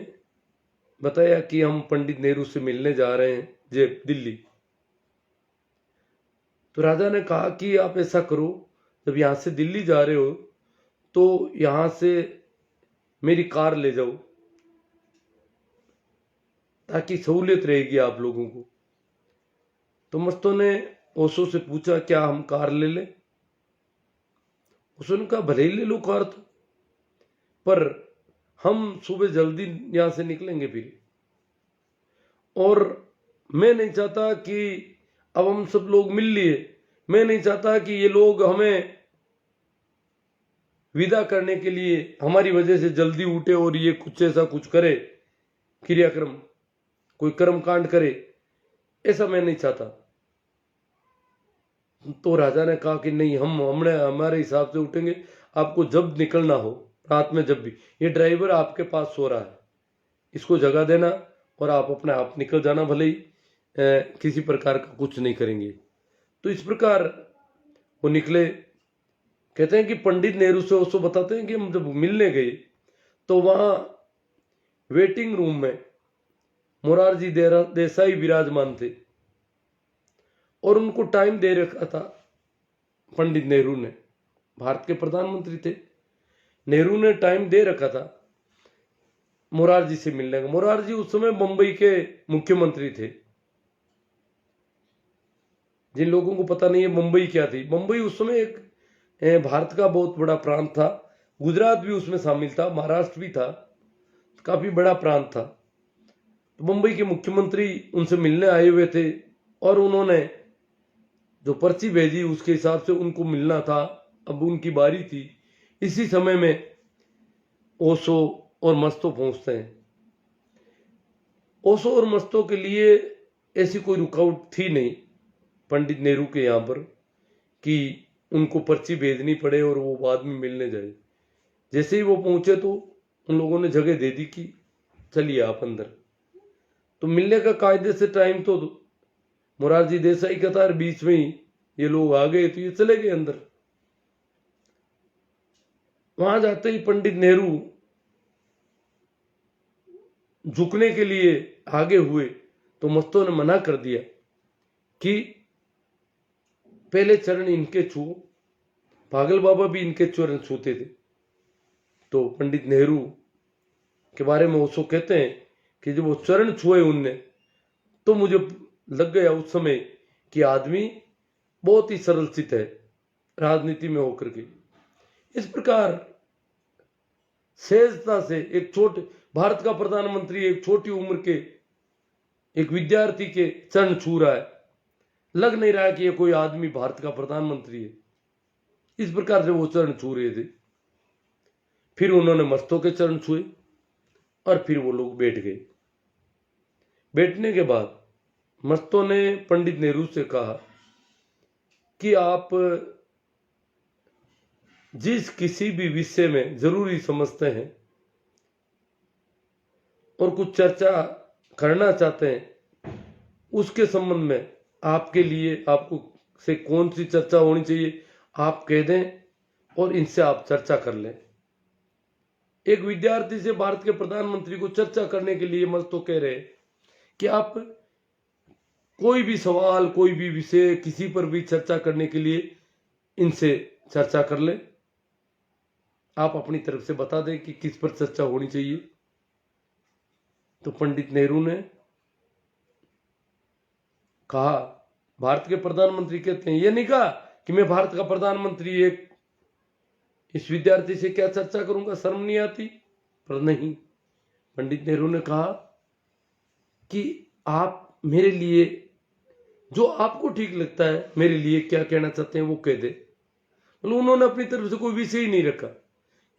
बताया कि हम पंडित नेहरू से मिलने जा रहे हैं दिल्ली। तो राजा ने कहा कि आप ऐसा करो, जब यहां से दिल्ली जा रहे हो तो यहां से मेरी कार ले जाओ, ताकि सहूलियत रहेगी आप लोगों को। तो मस्तों ने ओशो से पूछा क्या हम कार ले लें? उसने कहा भले ही ले लो कार, तो पर हम सुबह जल्दी यहां से निकलेंगे फिर, और मैं नहीं चाहता कि अब हम सब लोग मिल लिए, मैं नहीं चाहता कि ये लोग हमें विदा करने के लिए हमारी वजह से जल्दी उठे और ये कुछ ऐसा कुछ करे, क्रियाक्रम कोई कर्म कांड करे, ऐसा मैं नहीं चाहता। तो राजा ने कहा कि नहीं, हमने हमारे हिसाब से उठेंगे, आपको जब निकलना हो रात में जब भी, ये ड्राइवर आपके पास सो रहा है, इसको जगह देना और आप अपने आप निकल जाना, भले ही किसी प्रकार का कुछ नहीं करेंगे। तो इस प्रकार वो निकले। कहते हैं कि पंडित नेहरू से उसको बताते हैं कि हम जब मिलने गए तो वहां वेटिंग रूम में मोरारजी देसाई विराजमान थे और उनको टाइम दे रखा था पंडित नेहरू ने, भारत के प्रधानमंत्री थे, नेहरू ने टाइम दे रखा था मोरारजी से मिलने का। मोरारजी उस समय मुंबई के मुख्यमंत्री थे। जिन लोगों को पता नहीं है मुंबई क्या थी, मुंबई उस समय एक भारत का बहुत बड़ा प्रांत था, गुजरात भी उसमें शामिल था, महाराष्ट्र भी था, काफी बड़ा प्रांत था। तो मुंबई के मुख्यमंत्री उनसे मिलने आए हुए थे और उन्होंने जो पर्ची भेजी उसके हिसाब से उनको मिलना था। अब उनकी बारी थी। इसी समय में ओशो और मस्तो पहुंचते हैं। ओशो और मस्तो के लिए ऐसी कोई रुकावट थी नहीं पंडित नेहरू के यहां पर कि उनको पर्ची भेजनी पड़े और वो बाद में मिलने जाए। जैसे ही वो पहुंचे तो उन लोगों ने जगह दे दी कि चलिए आप अंदर। तो मिलने का कायदे से टाइम तो मोरारजी देसाई का था, बीच में ही ये लोग आ गए तो ये चले गए अंदर। वहां जाते ही पंडित नेहरू झुकने के लिए आगे हुए तो मस्तों ने मना कर दिया कि पहले चरण इनके छू। पागल बाबा भी इनके चरण छूते थे। तो पंडित नेहरू के बारे में वो कहते हैं कि जब वो चरण छुए उनने तो मुझे लग गया उस समय कि आदमी बहुत ही सरल चित है राजनीति में होकर के। इस प्रकार सहजता से एक छोटे भारत का प्रधानमंत्री एक छोटी उम्र के एक विद्यार्थी के चरण छू रहा है, लग नहीं रहा कि ये कोई आदमी भारत का प्रधानमंत्री है। इस प्रकार से वो चरण छू रहे थे। फिर उन्होंने मस्तों के चरण छुए और फिर वो लोग बैठ गए। बैठने के बाद मस्तों ने पंडित नेहरू से कहा कि आप जिस किसी भी विषय में जरूरी समझते हैं और कुछ चर्चा करना चाहते हैं, उसके संबंध में आपके लिए आपको से कौन सी चर्चा होनी चाहिए आप कह दें और इनसे आप चर्चा कर लें। एक विद्यार्थी से भारत के प्रधानमंत्री को चर्चा करने के लिए मस्तो कह रहे कि आप कोई भी सवाल, कोई भी विषय, किसी पर भी चर्चा करने के लिए इनसे चर्चा कर ले। आप अपनी तरफ से बता दें कि किस पर चर्चा होनी चाहिए। तो पंडित नेहरू ने कहा, भारत के प्रधानमंत्री कहते हैं, ये नहीं कहा कि मैं भारत का प्रधानमंत्री एक इस विद्यार्थी से क्या चर्चा करूंगा, शर्म नहीं आती? पर नहीं, पंडित नेहरू ने कहा कि आप मेरे लिए जो आपको ठीक लगता है, मेरे लिए क्या कहना चाहते हैं वो कह दे। मतलब उन्होंने अपनी तरफ से कोई विषय ही नहीं रखा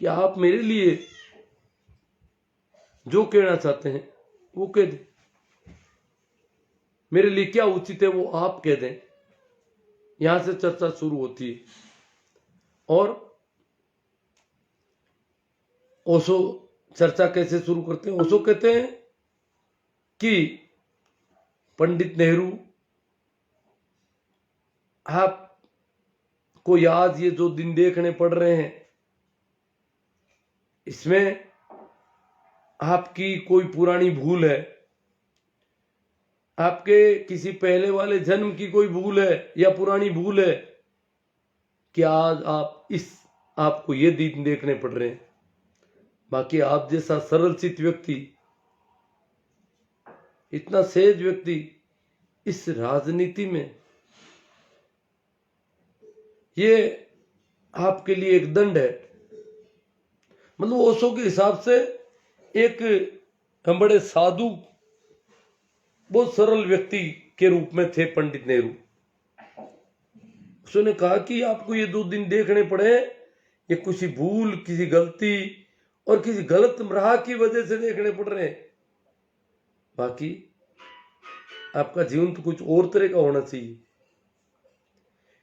कि आप मेरे लिए जो कहना चाहते हैं वो कह दे, मेरे लिए क्या उचित है वो आप कह दें। यहां से चर्चा शुरू होती है। और ओशो चर्चा कैसे शुरू करते हैं? ओशो कहते हैं कि पंडित नेहरू, आपको आज ये जो दिन देखने पड़ रहे हैं, इसमें आपकी कोई पुरानी भूल है, आपके किसी पहले वाले जन्म की कोई भूल है या पुरानी भूल है कि आज आपको ये दिन देखने पड़ रहे हैं। बाकी आप जैसा सरल चित्त व्यक्ति, इतना सहज व्यक्ति इस राजनीति में, ये आपके लिए एक दंड है। मतलब ओशो के हिसाब से एक बड़े साधु, बहुत सरल व्यक्ति के रूप में थे पंडित नेहरू। उसने कहा कि आपको ये 2 दिन देखने पड़े, ये किसी भूल, किसी गलती और किसी गलत राह की वजह से देखने पड़ रहे हैं। बाकी आपका जीवन तो कुछ और तरह का होना चाहिए।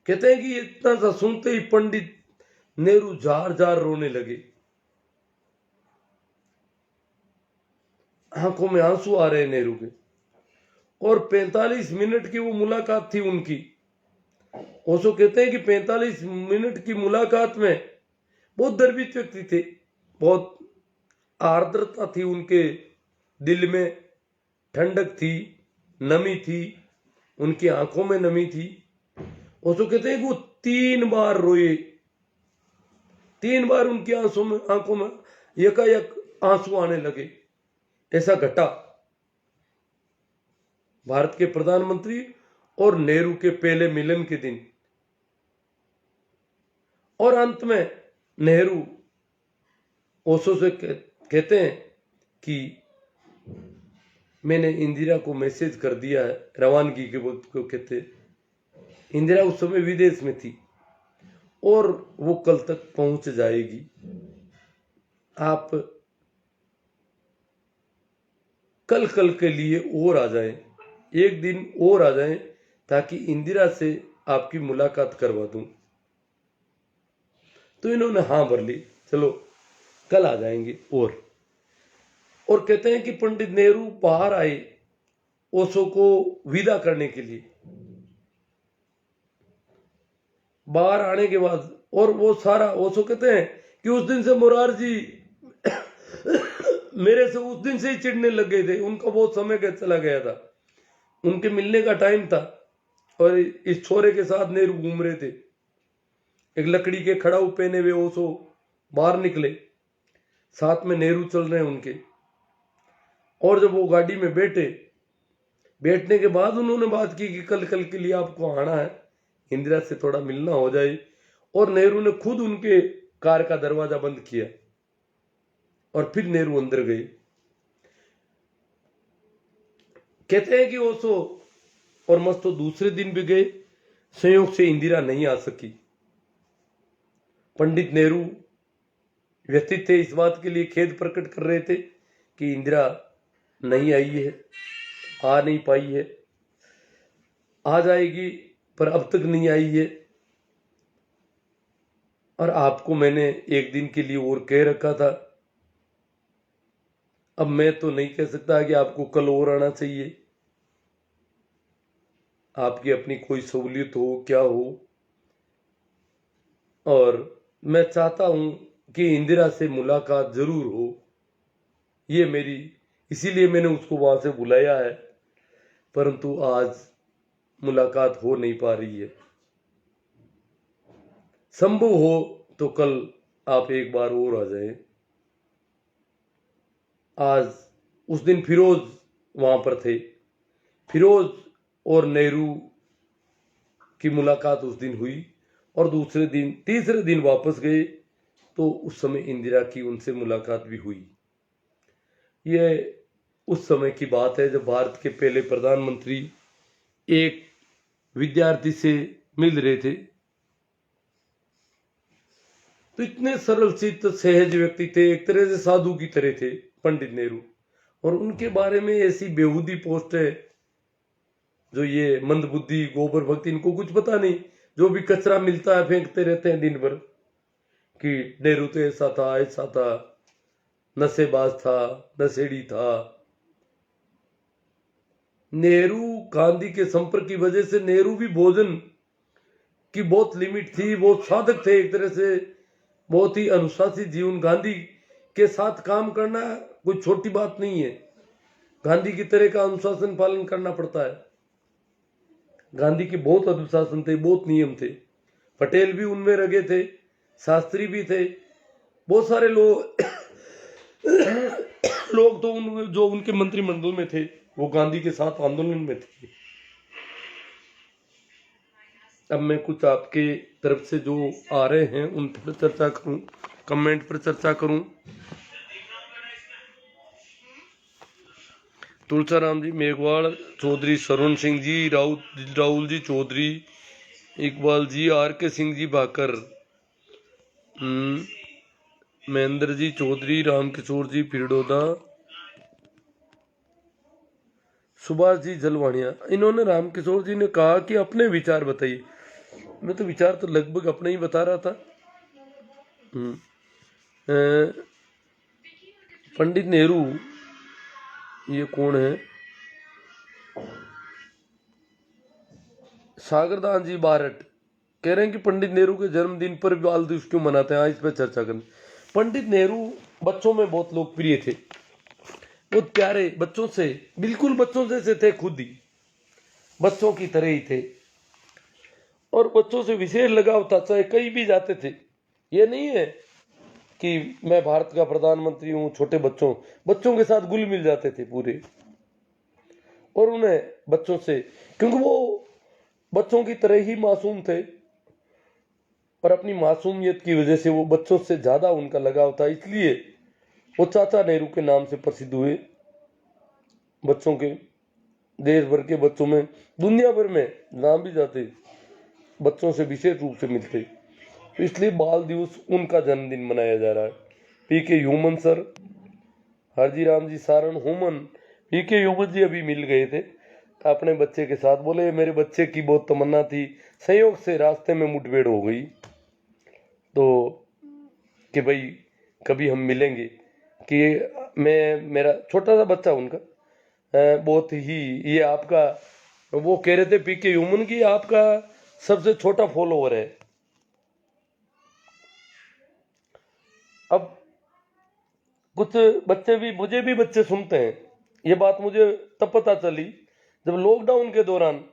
कहते हैं कि इतना सा सुनते ही पंडित नेहरू जार जार रोने लगे, आंखों में आंसू आ रहे नेहरू के। और 45 मिनट की वो मुलाकात थी उनकी। ओशो कहते हैं कि 45 मिनट की मुलाकात में बहुत गर्वित व्यक्ति थे, बहुत आर्द्रता थी उनके दिल में, ठंडक थी, नमी थी, उनकी आंखों में नमी थी। ओशो कहते हैं कि वो 3 बार रोए, 3 बार उनकी आंखों में यकायक आंसू आने लगे। ऐसा घटा भारत के प्रधानमंत्री और नेहरू के पहले मिलन के दिन। और अंत में नेहरू ओशो से कहते हैं कि मैंने इंदिरा को मैसेज कर दिया है, रवानगी के वक्त को कहते हैं। इंदिरा उस समय विदेश में थी और वो कल तक पहुंच जाएगी। आप कल के लिए और आ जाएं, एक दिन और आ जाएं, ताकि इंदिरा से आपकी मुलाकात करवा दूं। तो इन्होंने हाँ भर ली, चलो कल आ जाएंगे। और कहते हैं कि पंडित नेहरू बाहर आए ओशो को विदा करने के लिए। बाहर आने के बाद और वो सारा, ओशो कहते हैं कि उस दिन से मोरारजी मेरे से उस दिन से ही चिढ़ने लग गए थे। उनका बहुत समय चला गया था, उनके मिलने का टाइम था और इस छोरे के साथ नेहरू घूम रहे थे। एक लकड़ी के खड़ाऊ पहने हुए ओशो बाहर निकले, साथ में नेहरू चल रहे हैं उनके। और जब वो गाड़ी में बैठने के बाद उन्होंने बात की कि कल के लिए आपको आना है, इंदिरा से थोड़ा मिलना हो जाए। और नेहरू ने खुद उनके कार का दरवाजा बंद किया और फिर नेहरू अंदर गए। कहते हैं कि ओशो और मस्तो दूसरे दिन भी गए, संयोग से इंदिरा नहीं आ सकी। पंडित नेहरू व्यथित थे, इस बात के लिए खेद प्रकट कर रहे थे कि इंदिरा नहीं आई है, आ नहीं पाई है, आ जाएगी पर अब तक नहीं आई है। और आपको मैंने एक दिन के लिए और कह रखा था, अब मैं तो नहीं कह सकता कि आपको कल और आना चाहिए। आपकी अपनी कोई सहूलियत हो, क्या हो, और मैं चाहता हूं कि इंदिरा से मुलाकात जरूर हो, ये मेरी, इसीलिए मैंने उसको वहां से बुलाया है, परंतु आज मुलाकात हो नहीं पा रही है। संभव हो तो कल आप एक बार और आ जाएं। आज उस दिन फिरोज वहां पर थे, फिरोज और नेहरू की मुलाकात उस दिन हुई, और दूसरे दिन तीसरे दिन वापस गए तो उस समय इंदिरा की उनसे मुलाकात भी हुई। यह उस समय की बात है जब भारत के पहले प्रधानमंत्री एक विद्यार्थी से मिल रहे थे। तो इतने सरल चित्त सहज व्यक्ति थे, एक तरह से साधु की तरह थे पंडित नेहरू, और उनके बारे में ऐसी बेहूदी पोस्ट है जो ये मंदबुद्धि गोबर भक्ति, इनको कुछ पता नहीं, जो भी कचरा मिलता है फेंकते रहते हैं दिन भर कि नेहरू तो ऐसा था, नशेबाज था, नशेड़ी था। नेहरू गांधी के संपर्क की वजह से नेहरू भी भोजन की बहुत लिमिट थी, बहुत साधक थे, एक तरह से बहुत ही अनुशासित जीवन। गांधी के साथ काम करना कोई छोटी बात नहीं है, गांधी की तरह का अनुशासन पालन करना पड़ता है। गांधी के बहुत अनुशासन थे, बहुत नियम थे। पटेल भी उनमें रगे थे, शास्त्री भी थे, बहुत सारे लोग लोग तो जो उनके मंत्रिमंडल में थे वो गांधी के साथ आंदोलन में थे। अब मैं कुछ आपके तरफ से जो आ रहे हैं उन पर चर्चा करूं, कमेंट पर चर्चा करूं। तुलसाराम जी मेघवाल, चौधरी सरवण सिंह जी, राहुल जी चौधरी, इकबाल जी, आर के सिंह जी भाकर, महेंद्र जी चौधरी, रामकिशोर जी पिरडोदा, सुभाष जी जलवाणिया। इन्होंने, रामकिशोर जी ने कहा कि अपने विचार बताइए। मैं तो विचार तो लगभग अपने ही बता रहा था। पंडित नेहरू, ये कौन है? सागरदान जी बारट कह रहे हैं कि पंडित नेहरू के जन्मदिन पर बाल दिवस क्यों मनाते हैं, आज इस पर चर्चा करें। पंडित नेहरू बच्चों में बहुत लोकप्रिय थे, बहुत प्यारे, बच्चों से, बिल्कुल बच्चों जैसे थे, खुद ही बच्चों की तरह ही थे, और बच्चों से विशेष लगाव था, चाहे कहीं भी जाते थे। ये नहीं है कि मैं भारत का प्रधानमंत्री हूं, छोटे बच्चों के साथ घुल मिल जाते थे पूरे, और उन्हें बच्चों से, क्योंकि वो बच्चों की तरह ही मासूम थे, पर अपनी मासूमियत की वजह से वो बच्चों से ज्यादा उनका लगाव था, इसलिए वो चाचा नेहरू के नाम से प्रसिद्ध हुए। बच्चों के, देश भर के बच्चों में, दुनिया भर में नाम भी जाते, बच्चों से विशेष रूप से मिलते, तो इसलिए बाल दिवस उनका जन्मदिन मनाया जा रहा है। पीके human sir, Harji Ram ji Saran human, पीके ह्यूमन जी अभी मिल गए थे अपने बच्चे के साथ, बोले मेरे बच्चे की बहुत तमन्ना थी, संयोग से रास्ते में मुठभेड़ हो गई, तो कि भाई कभी हम मिलेंगे, कि मेरा छोटा सा बच्चा उनका बहुत ही, ये आपका, वो कह रहे थे पीके ह्यूमन की आपका सबसे छोटा फॉलोवर है। अब कुछ बच्चे भी, मुझे भी बच्चे सुनते हैं, ये बात मुझे तब पता चली जब लॉकडाउन के दौरान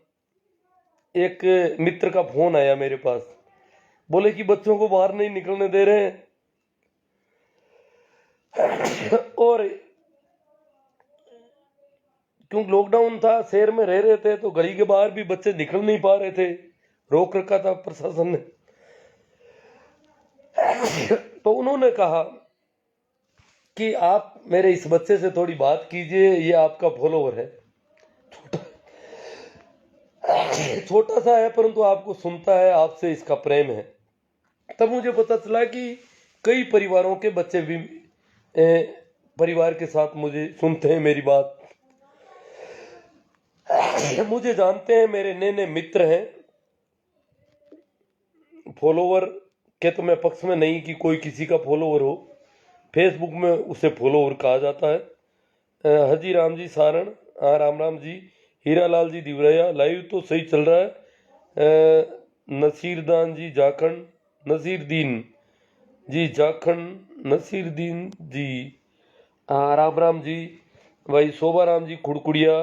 एक मित्र का फोन आया मेरे पास, बोले कि बच्चों को बाहर नहीं निकलने दे रहे हैं, और क्योंकि लॉकडाउन था, शहर में रह रहे थे, तो गली के बाहर भी बच्चे निकल नहीं पा रहे थे, रोक रखा था प्रशासन ने। तो उन्होंने कहा कि आप मेरे इस बच्चे से थोड़ी बात कीजिए, ये आपका फॉलोवर है, छोटा सा है परंतु आपको सुनता है, आपसे इसका प्रेम है। तब मुझे पता चला कि कई परिवारों के बच्चे भी परिवार के साथ मुझे सुनते हैं, मेरी बात मुझे जानते हैं, मेरे नए नए मित्र हैं। फॉलोवर के तो मैं पक्ष में नहीं कि कोई किसी का फॉलोवर हो, फेसबुक में उसे फॉलोवर कहा जाता है। हजी राम जी सारण, हाँ राम राम जी, हीरालाल जी दिवरैया, लाइव तो सही चल रहा है। नसीरदान जी जाखंड, नसीरदीन जी, जाखंड नसीरुद्दीन जी, राम राम जी, भाई शोभा राम जी खुड़कुड़िया,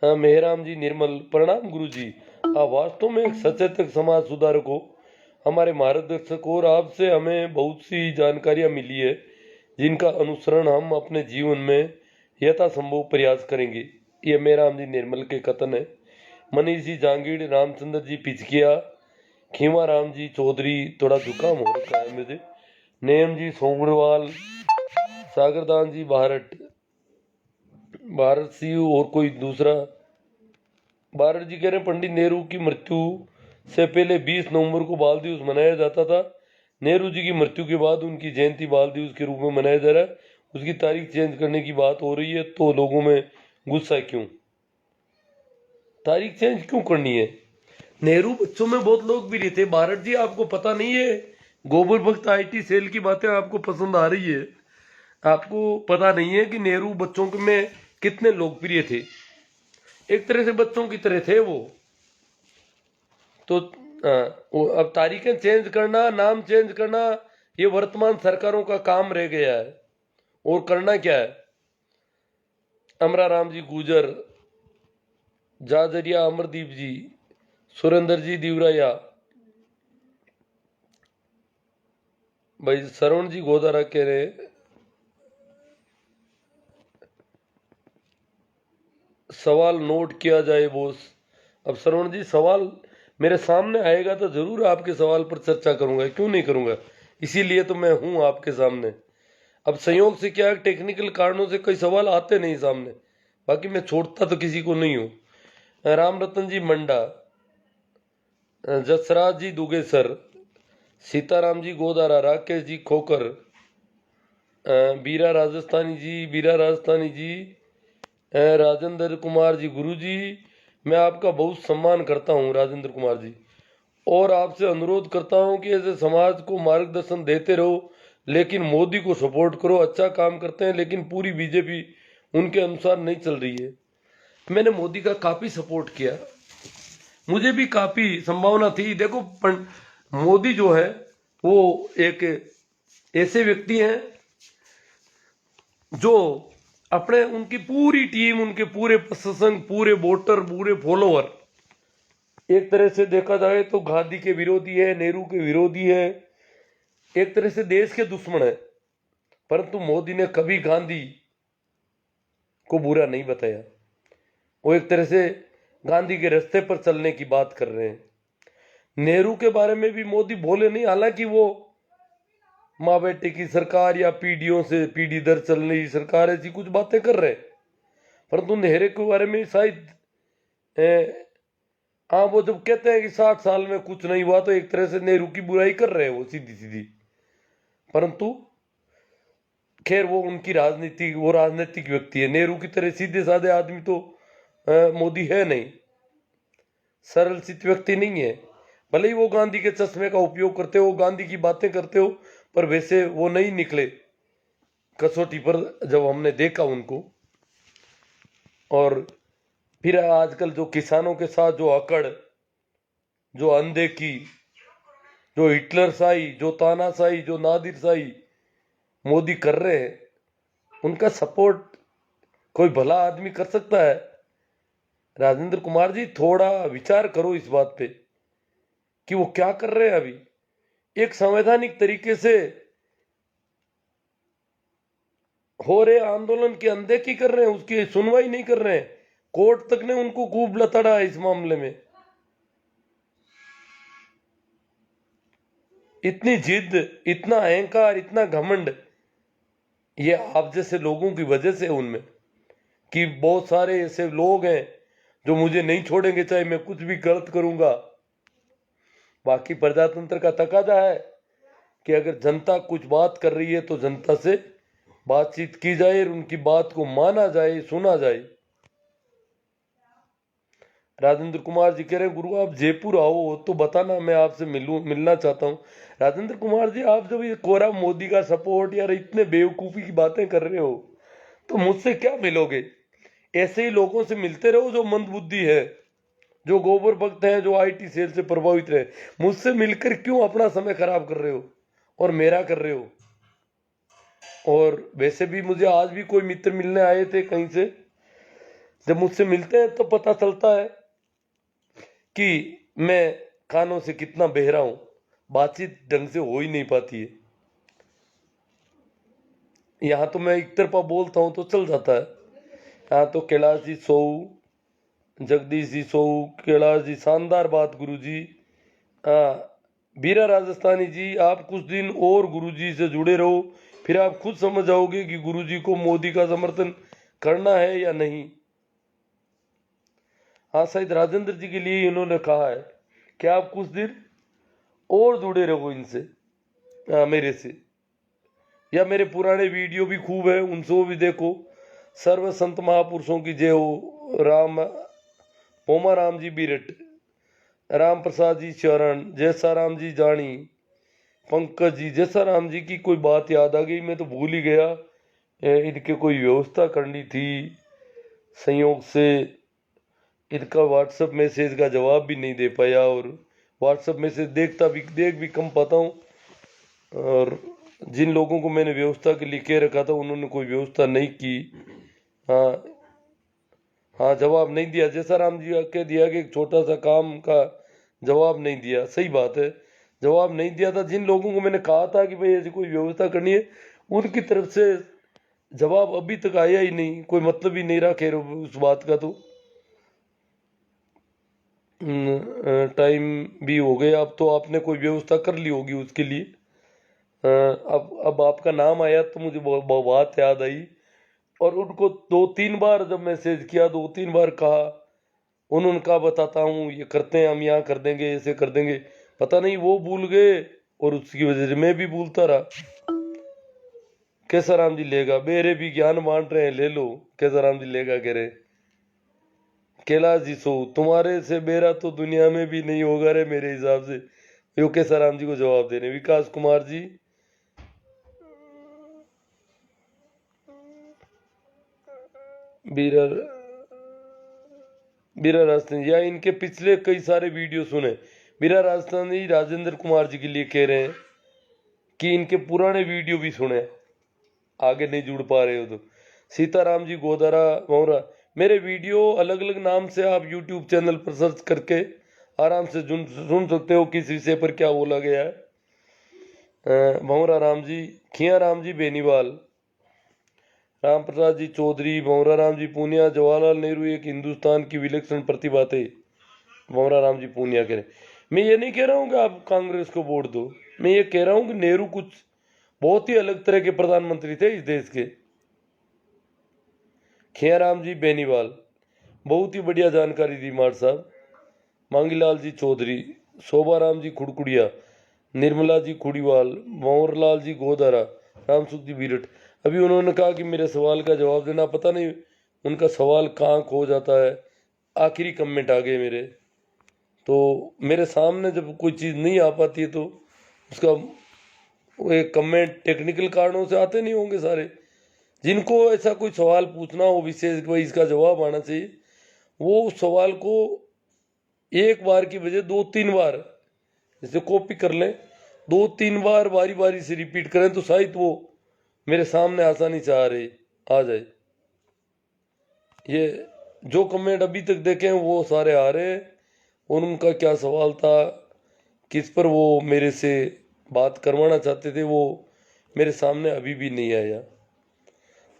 मेहराम जी निर्मल, प्रणाम गुरु जी। वास्तव में एक सचेतक समाज सुधारक हो, हमारे मार्गदर्शक हो, और आपसे हमें बहुत सी जानकारियां मिली है जिनका अनुसरण हम अपने जीवन में यथासंभव प्रयास करेंगे। ये मेहराम जी निर्मल के कथन है। मनीष जी जांगीड़, रामचंद्र जी पिचकिया, खीमा राम जी चौधरी, थोड़ा जुकाम हो रखा है मुझे, नेम जी सोमरवाल, सागरदान जी भारत सी, और कोई दूसरा भारत जी कह रहे हैं पंडित नेहरू की मृत्यु से पहले 20 नवंबर को बाल दिवस मनाया जाता था। नेहरू जी की मृत्यु के बाद उनकी जयंती बाल दिवस के रूप में मनाया जा रहा है। उसकी तारीख चेंज करने की बात हो रही है, तो लोगों में गुस्सा क्यों? तारीख चेंज क्यों करनी है? नेहरू बच्चों में बहुत लोकप्रिय थे। भारत जी आपको पता नहीं है, गोबर भक्त आईटी सेल की बातें आपको पसंद आ रही है, आपको पता नहीं है कि नेहरू बच्चों में कितने लोकप्रिय थे। एक तरह से बच्चों की तरह थे वो। तो अब तारीखें चेंज करना, नाम चेंज करना, ये वर्तमान सरकारों का काम रह गया है। और करना क्या है? अमरा राम जी गुजर, जाजरिया अमरदीप जी, सुरेंद्र जी दिवराया, भाई श्रवण जी गोदारा कह रहे सवाल नोट किया जाए बॉस। अब श्रवण जी सवाल मेरे सामने आएगा तो जरूर आपके सवाल पर चर्चा करूंगा, क्यों नहीं करूंगा, इसीलिए तो मैं हूं आपके सामने। अब संयोग से क्या, टेक्निकल कारणों से कई सवाल आते नहीं सामने, बाकी मैं छोड़ता तो किसी को नहीं हूं। राम रतन जी मंडा, जसराज जी दुगेसर, सीताराम जी गोदारा, राकेश जी खोकर, बीरा राजस्थानी जी, राजेंद्र कुमार जी गुरु जी, मैं आपका बहुत सम्मान करता हूं राजेंद्र कुमार जी, और आपसे अनुरोध करता हूं कि ऐसे समाज को मार्गदर्शन देते रहो, लेकिन मोदी को सपोर्ट करो। अच्छा काम करते हैं, लेकिन पूरी बीजेपी उनके अनुसार नहीं चल रही है। मैंने मोदी का काफी सपोर्ट किया, मुझे भी काफी संभावना थी। देखो मोदी जो है वो एक ऐसे व्यक्ति हैं जो अपने, उनकी पूरी टीम, उनके पूरे प्रशासन, पूरे वोटर, पूरे फॉलोअर, एक तरह से देखा जाए तो गांधी के विरोधी है, नेहरू के विरोधी है, एक तरह से देश के दुश्मन है। परंतु मोदी ने कभी गांधी को बुरा नहीं बताया। वो एक तरह से गांधी के रास्ते पर चलने की बात कर रहे हैं। नेहरू के बारे में भी मोदी बोले नहीं, हालांकि वो माँ बेटे की सरकार या पीढ़ियों से पीढ़ी दर चल रही सरकार ऐसी कुछ बातें कर रहे हैं, परंतु नेहरू के बारे में शायद हाँ, वो जब कहते हैं कि 60 साल में कुछ नहीं हुआ, तो एक तरह से नेहरू की बुराई कर रहे हैं वो सीधी सीधी। परंतु खैर वो उनकी राजनीति, वो राजनीतिक व्यक्ति है। नेहरू की तरह सीधे साधे आदमी तो मोदी है नहीं, सरल चित व्यक्ति नहीं है। भले ही वो गांधी के चश्मे का उपयोग करते हो, गांधी की बातें करते हो, पर वैसे वो नहीं निकले कसौटी पर जब हमने देखा उनको। और फिर आजकल जो किसानों के साथ जो अकड़, जो अनदेखी, जो हिटलर शाही, जो तानाशाही, जो नादिर शाही मोदी कर रहे हैं, उनका सपोर्ट कोई भला आदमी कर सकता है? राजेंद्र कुमार जी थोड़ा विचार करो इस बात पे कि वो क्या कर रहे हैं। अभी एक संवैधानिक तरीके से हो रहे आंदोलन की अनदेखी कर रहे हैं, उसकी सुनवाई नहीं कर रहे हैं। कोर्ट तक ने उनको खूब लताड़ा है इस मामले में। इतनी जिद, इतना अहंकार, इतना घमंड, ये आप जैसे लोगों की वजह से उनमें, कि बहुत सारे ऐसे लोग हैं जो मुझे नहीं छोड़ेंगे चाहे मैं कुछ भी गलत करूंगा। बाकी प्रजातंत्र का तकाजा है कि अगर जनता कुछ बात कर रही है तो जनता से बातचीत की जाए और उनकी बात को माना जाए, सुना जाए। राजेंद्र कुमार जी कह रहे हैं गुरु आप जयपुर आओ तो बताना, मैं आपसे मिलना चाहता हूं। राजेंद्र कुमार जी, आप जब ये कोरा मोदी का सपोर्ट यार इतने बेवकूफी की बातें कर रहे हो, तो मुझसे क्या मिलोगे? ऐसे ही लोगों से मिलते रहो जो मंदबुद्धि है, जो गोबर भक्त हैं, जो आईटी सेल से प्रभावित रहे। मुझसे मिलकर क्यों अपना समय खराब कर रहे हो? और मेरा कर रहे हो। और वैसे भी मुझे आज भी कोई मित्र मिलने आए थे कहीं से, जब मुझसे मिलते हैं तो पता चलता है कि मैं कानों से कितना बहरा हूं, बातचीत ढंग से हो ही नहीं पाती है। यहाँ तो मैं एक तरफा बोलता हूँ तो चल जाता है। यहाँ तो कैलाश जी सोऊ, जगदीश जी सोऊ, कैलाश जी शानदार बात गुरुजी। हाँ बीरा राजस्थानी जी, आप कुछ दिन और गुरुजी से जुड़े रहो, फिर आप खुद समझ जाओगे कि गुरुजी को मोदी का समर्थन करना है या नहीं। हाँ शायद राजेंद्र जी के लिए इन्होंने कहा है कि आप कुछ दिन और जुड़े रहो इनसे, मेरे से, या मेरे पुराने वीडियो भी खूब है उनसे भी देखो। सर्व संत महापुरुषों की जय हो। राम पोमा राम जी बीरट, राम प्रसाद जी चरण, जैसा राम जी जानी, पंकज जी, जैसा राम जी की कोई बात याद आ गई, मैं तो भूल ही गया। इनके कोई व्यवस्था करनी थी, संयोग से इनका व्हाट्सएप मैसेज का जवाब भी नहीं दे पाया, और व्हाट्सएप मैसेज देख भी कम पाता हूँ। और जिन लोगों को मैंने व्यवस्था के लिए कह रखा था उन्होंने कोई व्यवस्था नहीं की। हाँ हाँ जवाब नहीं दिया, जैसा राम जी कह दिया कि एक छोटा सा काम का जवाब नहीं दिया। सही बात है, जवाब नहीं दिया था। जिन लोगों को मैंने कहा था कि भाई ऐसी कोई व्यवस्था करनी है, उनकी तरफ से जवाब अभी तक आया ही नहीं, कोई मतलब ही नहीं रहा। खैर उस बात का तो टाइम भी हो गया, अब तो आपने कोई व्यवस्था कर ली होगी उसके लिए। अब आपका नाम आया तो मुझे बात याद आई, और उनको 2-3 बार जब मैसेज किया, 2-3 बार कहा, उन्होंने कहा बताता हूँ, ये करते हैं, हम यहाँ कर देंगे, ऐसे कर देंगे। पता नहीं वो भूल गए और उसकी वजह से मैं भी भूलता रहा। कैसा राम जी लेगा, मेरे भी ज्ञान बांट रहे हैं, ले लो। कैसा राम जी लेगा कह रहे। कैलाश जी सो, तुम्हारे से मेरा तो दुनिया में भी नहीं होगा रे मेरे हिसाब से। यो कैसा राम जी को जवाब दे रहे। विकास कुमार जी, बीरा बीरा राजस्थानी, या इनके पिछले कई सारे वीडियो सुने। बीरा राजस्थानी राजेंद्र कुमार जी के लिए कह रहे हैं कि इनके पुराने वीडियो भी सुने, आगे नहीं जुड़ पा रहे हो तो। सीताराम जी गोदारा मौरा, मेरे वीडियो अलग अलग नाम से आप यूट्यूब चैनल पर सर्च करके आराम से सुन सकते हो किस विषय पर क्या बोला गया है। भंवरा राम जी, खिया राम जी बेनीवाल, राम प्रसाद जी चौधरी, भंवरा राम जी पूनिया, जवाहरलाल नेहरू एक हिंदुस्तान की विलक्षण प्रतिभा थे। भंवरा राम जी पूनिया कह रहे। मैं ये नहीं कह रहा हूँ कि आप कांग्रेस को वोट दो, मैं ये कह रहा हूँ कि नेहरू कुछ बहुत ही अलग तरह के प्रधानमंत्री थे इस देश के। खियाराम जी बेनीवाल, बहुत ही बढ़िया जानकारी दी मार साहब। मांगीलाल जी चौधरी, शोभाराम जी खुड़कुड़िया, निर्मला जी खुड़ीवाल, भंवरलाल जी गोदारा, रामसुख जी बीरट। अभी उन्होंने कहा कि मेरे सवाल का जवाब देना, पता नहीं उनका सवाल कहाँ खो जाता है। आखिरी कमेंट आ गए मेरे, तो मेरे सामने जब कोई चीज़ नहीं आ पाती है तो उसका वो एक कमेंट टेक्निकल कारणों से आते नहीं होंगे सारे। जिनको ऐसा कोई सवाल पूछना हो विशेष, भाई इसका जवाब आना चाहिए, वो उस सवाल को एक बार की बजाय 2-3 बार जैसे कॉपी कर लें, 2-3 बार बारी बारी से रिपीट करें तो शायद वो मेरे सामने आसानी से आ जाए। ये जो कमेंट अभी तक देखे हैं वो सारे आ रहे हैं, और उनका क्या सवाल था, किस पर वो मेरे से बात करवाना चाहते थे, वो मेरे सामने अभी भी नहीं आया।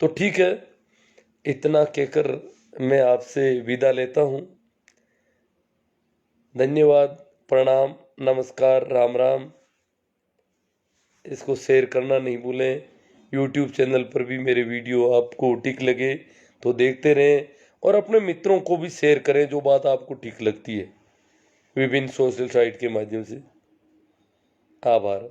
तो ठीक है, इतना कहकर मैं आपसे विदा लेता हूँ। धन्यवाद, प्रणाम, नमस्कार, राम राम। इसको शेयर करना नहीं भूलें। यूट्यूब चैनल पर भी मेरे वीडियो आपको ठीक लगे तो देखते रहें, और अपने मित्रों को भी शेयर करें जो बात आपको ठीक लगती है विभिन्न सोशल साइट के माध्यम से। आभार।